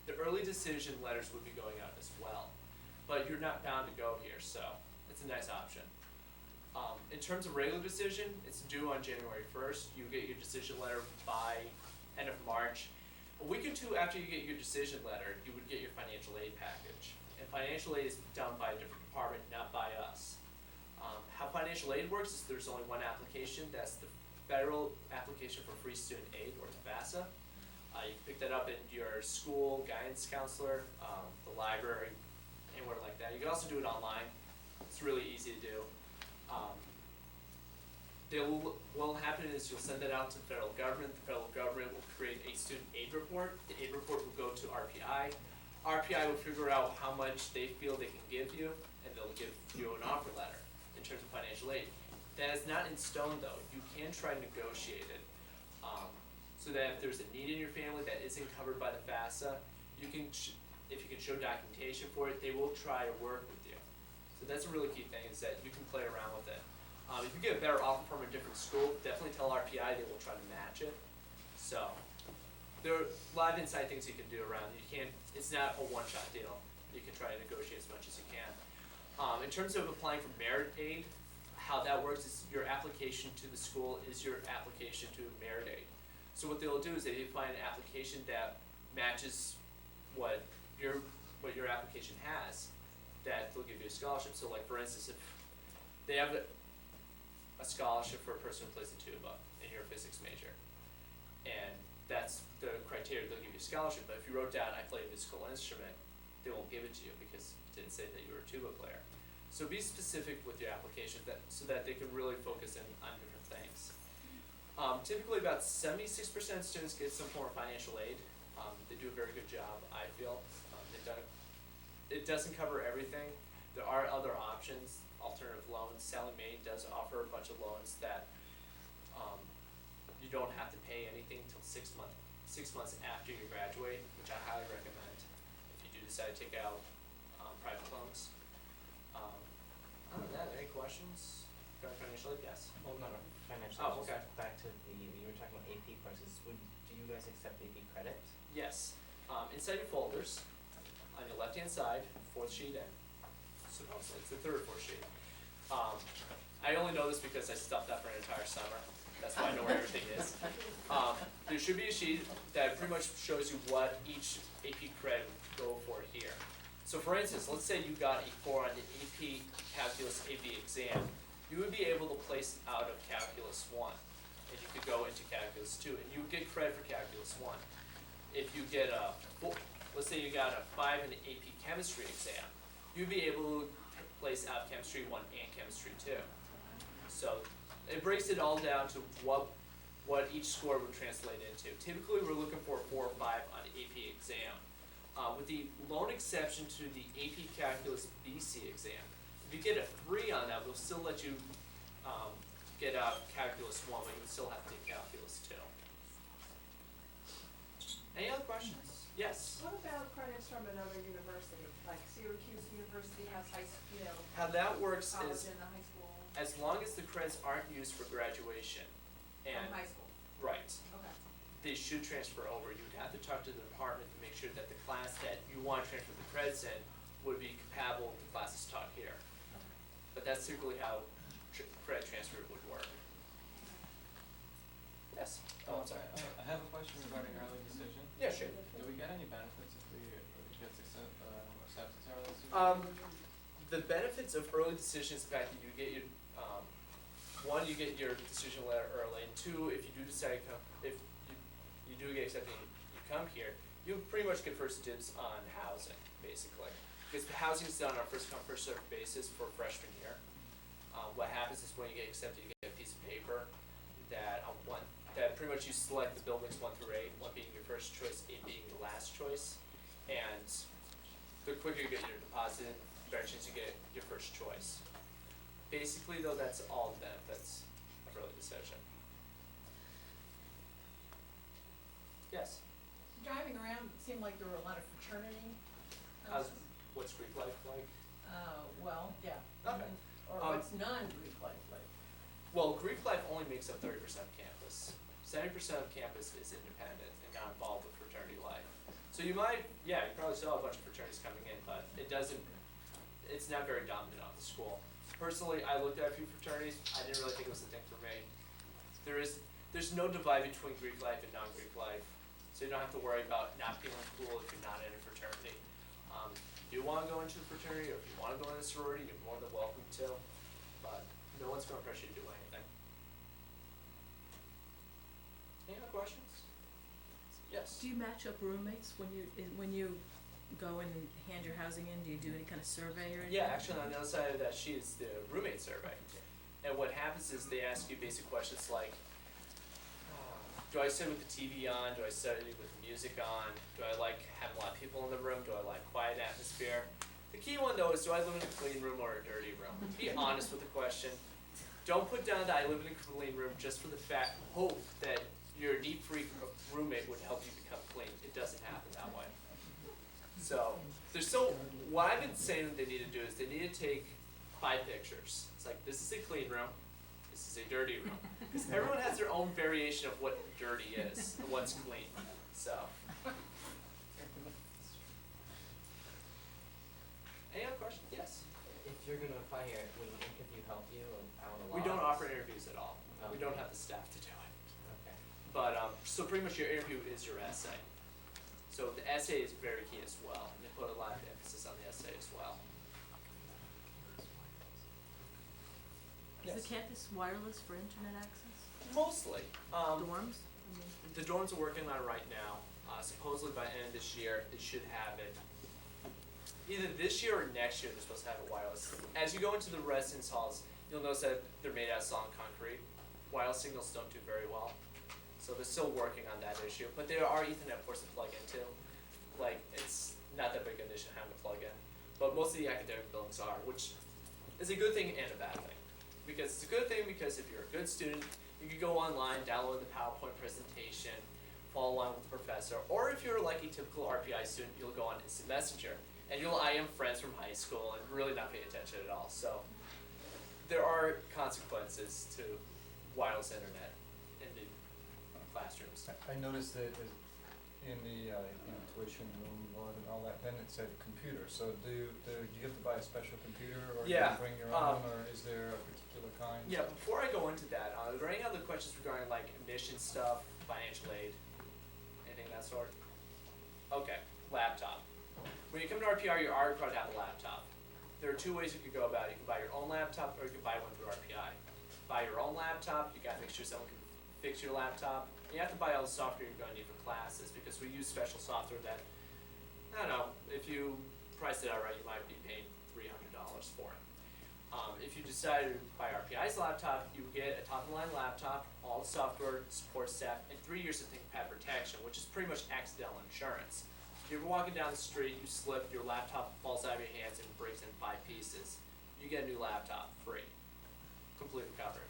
The early decision letters would be going out as well, but you're not bound to go here, so it's a nice option. In terms of regular decision, it's due on January 1st. You get your decision letter by end of March. A week or 2 after you get your decision letter, you would get your financial aid package. And financial aid is done by a different department, not by us. How financial aid works is there's only one application. That's the federal application for free student aid, or FAFSA. You can pick that up in your school, guidance counselor, the library, anywhere like that. You can also do it online. It's really easy to do. What will happen is you'll send that out to the federal government. The federal government will create a student aid report. The aid report will go to RPI. RPI will figure out how much they feel they can give you, and they'll give you an offer letter in terms of financial aid. That is not in stone, though. You can try to negotiate it, so that if there's a need in your family that isn't covered by the FAFSA, if you can show documentation for it, they will try to work with you. So that's a really key thing, is that you can play around with it. If you get a better offer from a different school, definitely tell RPI, they will try to match it. So there are a lot of inside things you can do around it. It's not a one-shot deal. You can try to negotiate as much as you can. In terms of applying for merit aid, how that works is your application to the school is your application to merit aid. So what they'll do is they find an application that matches what your application has, that they'll give you a scholarship. So like, for instance, if they have a scholarship for a person who plays the tuba and you're a physics major, and that's the criteria, they'll give you a scholarship. But if you wrote down, I play a musical instrument, they won't give it to you because it didn't say that you were a tuba player. So be specific with your application so that they can really focus on different things. Typically about 76% of students get some form of financial aid. They do a very good job, I feel. It doesn't cover everything. There are other options, alternative loans. Sallie Mae does offer a bunch of loans that you don't have to pay anything until 6 months after you graduate, which I highly recommend if you do decide to take out private loans. Other than that, any questions regarding financial aid? Yes.
Well, not a financial,
Oh,
just
okay.
back to you were talking about AP courses. Do you guys accept AP credit?
Yes. Inside your folders, on your left-hand side, 4th sheet in, supposedly, it's the 3rd or 4th sheet. I only know this because I stuffed that for an entire summer. That's why I know where everything is. There should be a sheet that pretty much shows you what each AP credit would go for here. So for instance, let's say you got a 4 on the AP Calculus AB exam. You would be able to place out of Calculus 1, and you could go into Calculus 2, and you would get credit for Calculus 1. If you get a 4, let's say you got a 5 in the AP Chemistry exam, you'd be able to place out Chemistry 1 and Chemistry 2. So it breaks it all down to what each score would translate into. Typically, we're looking for a 4 or 5 on the AP exam. With the lone exception to the AP Calculus BC exam, if you get a 3 on that, we'll still let you get out Calculus 1, but you would still have to take Calculus 2. Any other questions? Yes?
What about credits from another university, like Syracuse University has
How that works
college
is,
and the high school,
as long as the credits aren't used for graduation, and
from high school?
right,
Okay.
they should transfer over, you would have to talk to the department to make sure that the class that you want to transfer the credits in would be compatible with the classes taught here. But that's typically how credit transfer would work. Yes? Oh, I'm sorry.
I have a question regarding early decision.
Yeah, sure.
Do we get any benefits if we get accepted to early decision?
The benefits of early decision is the fact that you get your, one, you get your decision letter early, and two, if you do decide to come, if you do get accepted and you come here, you pretty much get first dibs on housing, basically. Because the housing is done on a first come, first served basis for freshman year. What happens is when you get accepted, you get a piece of paper that that pretty much you select the buildings 1 through 8, 1 being your first choice, 8 being your last choice. And the quicker you get your deposit, the better chance you get your first choice. Basically though, that's all the benefits of early decision. Yes?
Driving around, it seemed like there were a lot of fraternity.
What's Greek life like?
Well, yeah.
Okay.
Or what's non-Greek life like?
Well, Greek life only makes up 30% of campus. 70% of campus is independent and not involved with fraternity life. So you probably still have a bunch of fraternities coming in, but it's not very dominant on the school. Personally, I looked at a few fraternities, I didn't really think it was the thing for me. There's no divide between Greek life and non-Greek life, so you don't have to worry about not feeling cool if you're not in a fraternity. If you want to go into a fraternity, or if you want to go in a sorority, you're more than welcome to, but no one's going to pressure you to do anything. Any other questions? Yes?
Do you match up roommates when you go and hand your housing in? Do you do any kind of survey or anything?
Yeah, actually on the other side of that sheet is the roommate survey. And what happens is they ask you basic questions like, do I study with the TV on? Do I study with the music on? Do I like having a lot of people in the room? Do I like quiet atmosphere? The key one though is, do I live in a clean room or a dirty room? Be honest with the question. Don't put down that I live in a clean room just for the hope that your deep freak roommate would help you become clean. It doesn't happen that way. So, what I've been saying they need to do is they need to take 5 pictures. It's like, this is a clean room, this is a dirty room. Because everyone has their own variation of what dirty is and what's clean. So. Any other questions? Yes?
If you're gonna apply here, will an interview help you out a lot?
We don't offer interviews at all.
Okay.
We don't have the staff to do it.
Okay.
But, so pretty much your interview is your essay. So the essay is very key as well, and they put a lot of emphasis on the essay as well.
Is the campus wireless for internet access?
Mostly.
Dorms?
The dorms are working on it right now. Supposedly by the end of this year, they should have it. Either this year or next year, they're supposed to have it wireless. As you go into the residence halls, you'll notice that they're made out of solid concrete. Wireless signals don't do very well. So they're still working on that issue. But there are Ethernet ports to plug into. Like, it's not that big an issue having to plug in. But most of the academic buildings are, which is a good thing and a bad thing. Because it's a good thing because if you're a good student, you can go online, download the PowerPoint presentation, follow along with the professor. Or if you're like a typical RPI student, you'll go on Instant Messenger. And you'll IM friends from high school and really not pay attention at all. So there are consequences to wireless internet in the classrooms.
I noticed that in the tuition room board and all that, then it said computer. So do you have to buy a special computer, or do you bring your own, or is there a particular kind?
Yeah, before I go into that, are there any other questions regarding like admission stuff, financial aid, anything of that sort? Okay, laptop. When you come to RPI, you are required to have a laptop. There are 2 ways you could go about it. You can buy your own laptop, or you can buy one through RPI. Buy your own laptop, you gotta make sure someone can fix your laptop. You have to buy all the software you're gonna need for classes, because we use special software that, I don't know, if you price it out right, you might be paying $300 for it. If you decide to buy RPI's laptop, you get a top-of-the-line laptop, all the software, support staff, and 3 years of ThinkPad protection, which is pretty much accidental insurance. If you're walking down the street, you slip, your laptop falls out of your hands and breaks in 5 pieces. You get a new laptop, free, completely covered.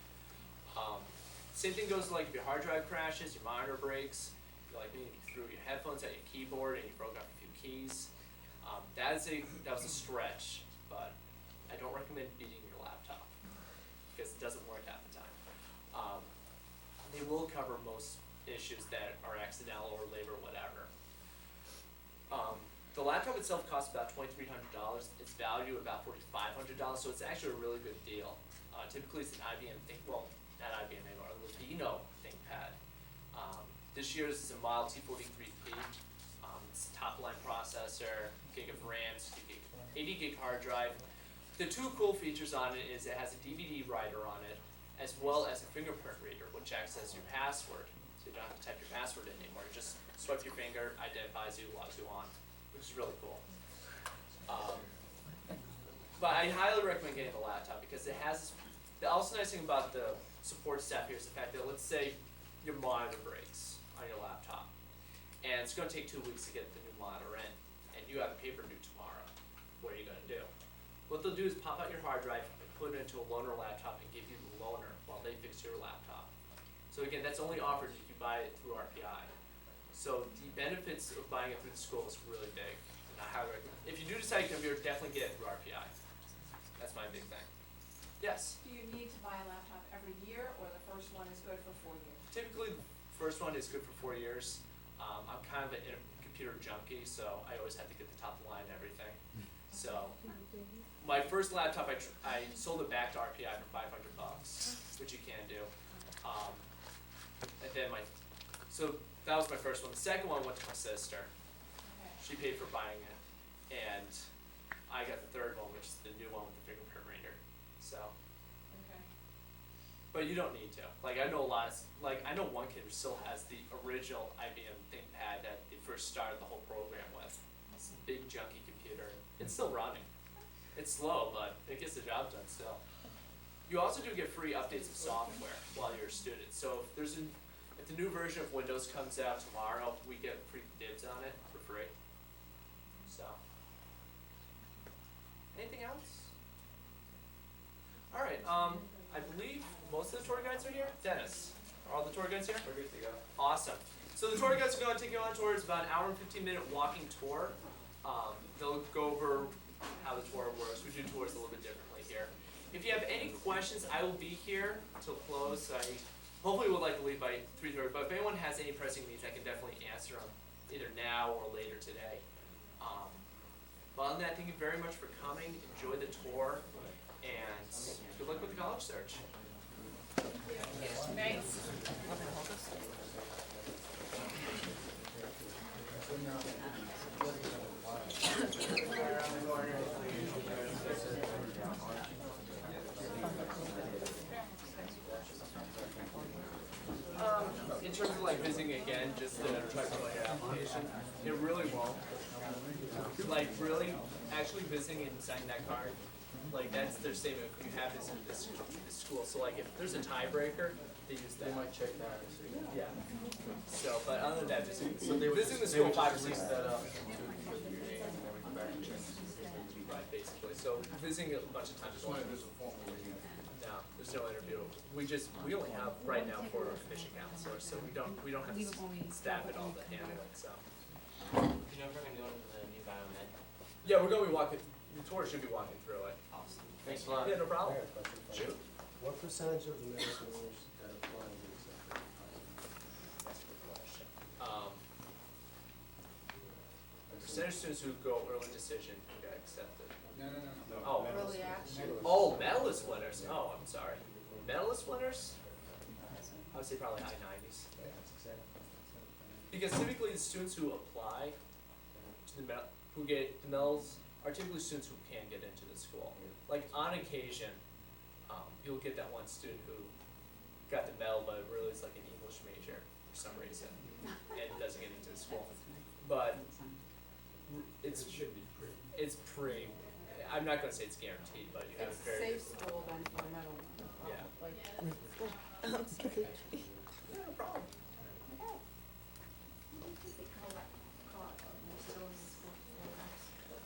Same thing goes to like if your hard drive crashes, your monitor breaks, like me, you threw your headphones at your keyboard and you broke off a few keys. That was a stretch, but I don't recommend beating your laptop because it doesn't work half the time. They will cover most issues that are accidental or labor or whatever. The laptop itself costs about $2,300. Its value about $4,500, so it's actually a really good deal. Typically it's an IBM not IBM anymore, a Ladino ThinkPad. This year's is a Model T43P. It's a top-line processor, gig of RAM, 80 gig hard drive. The two cool features on it is it has a DVD writer on it, as well as a fingerprint reader, which acts as your password. So you don't have to type your password in anymore. You just swipe your finger, identifies you, logs you on, which is really cool. But I highly recommend getting the laptop because it has, the also nice thing about the support staff here is the fact that, let's say your monitor breaks on your laptop, and it's gonna take 2 weeks to get the new monitor in, and you have a paper due tomorrow. What are you gonna do? What they'll do is pop out your hard drive and put it into a loaner laptop and give you the loaner while they fix your laptop. So again, that's only offered if you buy it through RPI. So the benefits of buying it through the school is really big, and I highly recommend. If you do decide to come here, definitely get it through RPI. That's my big thing. Yes?
Do you need to buy a laptop every year, or the first one is good for 4 years?
Typically, the first one is good for 4 years. I'm kind of a computer junkie, so I always have to get the top of the line and everything. So, my first laptop, I sold it back to RPI for $500, which you can do. And then so that was my first one. The second one went to my sister.
Okay.
She paid for buying it, and I got the third one, which is the new one with the fingerprint reader. So,
Okay.
but you don't need to. Like, I know I know one kid who still has the original IBM ThinkPad that they first started the whole program with. It's a big junky computer. It's still running. It's slow, but it gets the job done still. You also do get free updates of software while you're a student. So if the new version of Windows comes out tomorrow, we get free dibs on it for free. So, anything else? All right. I believe most of the tour guides are here. Dennis, are all the tour guides here?
We're good to go.
Awesome. So the tour guides are going to take you on tour. It's about an hour and 15-minute walking tour. They'll go over how the tour works. We do tours a little bit differently here. If you have any questions, I will be here till close. I hopefully would like to leave by 3:30, but if anyone has any pressing needs, I can definitely answer them either now or later today. But other than that, thank you very much for coming. Enjoy the tour, and good luck with the college search.
Thanks.
In terms of like visiting again, just to try to fill out your application, it really won't. Like really, actually visiting and signing that card, like that's their statement. You have visited this school, so like if there's a tiebreaker, they use that.
They might check that.
Yeah. So, but other than that, visiting the school 5 or 6
that up to put your name and then we come back and check.
right, basically. So visiting a bunch of times is one. No, there's no interview. We only have right now 4 admission counselors, so we don't have staff at all to handle it. So.
You know if we're gonna go into the new biomed?
Yeah, we're going to be walking. The tour should be walking through it.
Awesome. Thanks a lot.
Yeah, no problem.
I got a question for you.
Shoot.
What percentage of the middle schoolers that apply to the exam?
That's a good question. Percentage of students who go early decision who get accepted.
No.
Oh.
Early action.
Oh, medalist winners. Oh, I'm sorry. Medalist winners? I would say probably high 90s. Because typically the students who apply to who get the medals are typically students who can get into the school. Like on occasion, you'll get that one student who got the medal but really is like an English major for some reason and doesn't get into the school. But it's pretty. I'm not going to say it's guaranteed, but you have
It's
a very
safe school then for the medal winner.
Yeah.
Like,
Yeah, no problem.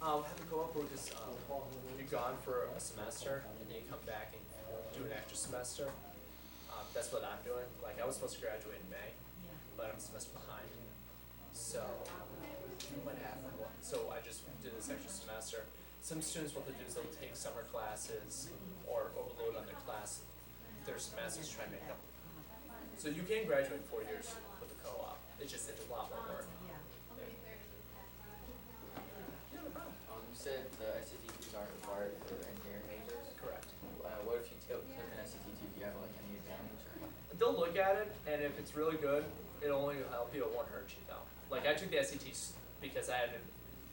Have to go up or just be gone for a semester and then you come back and do an extra semester. That's what I'm doing. Like I was supposed to graduate in May, but I'm a semester behind. So what happened? So I just did this extra semester. Some students, what they do is they'll take summer classes or overload on their semesters to try and make up. So you can graduate in 4 years with a It's just a lot more work.
Yeah.
Yeah, no problem.
You said the SAT2s aren't required for engineering majors.
Correct.
What if you took an SAT2? Do you have like any advantage or?
They'll look at it, and if it's really good, it'll only help you. It won't hurt you though. Like I took the SATs because I hadn't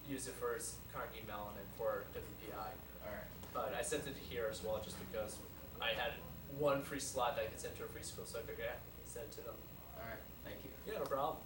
used it for Carnegie Mellon and for WPI,
Alright.
but I sent it to here as well just because I had one free slot that I could send to a free school, so I figured, yeah, send it to them.
Alright. Thank you.
Yeah, no problem.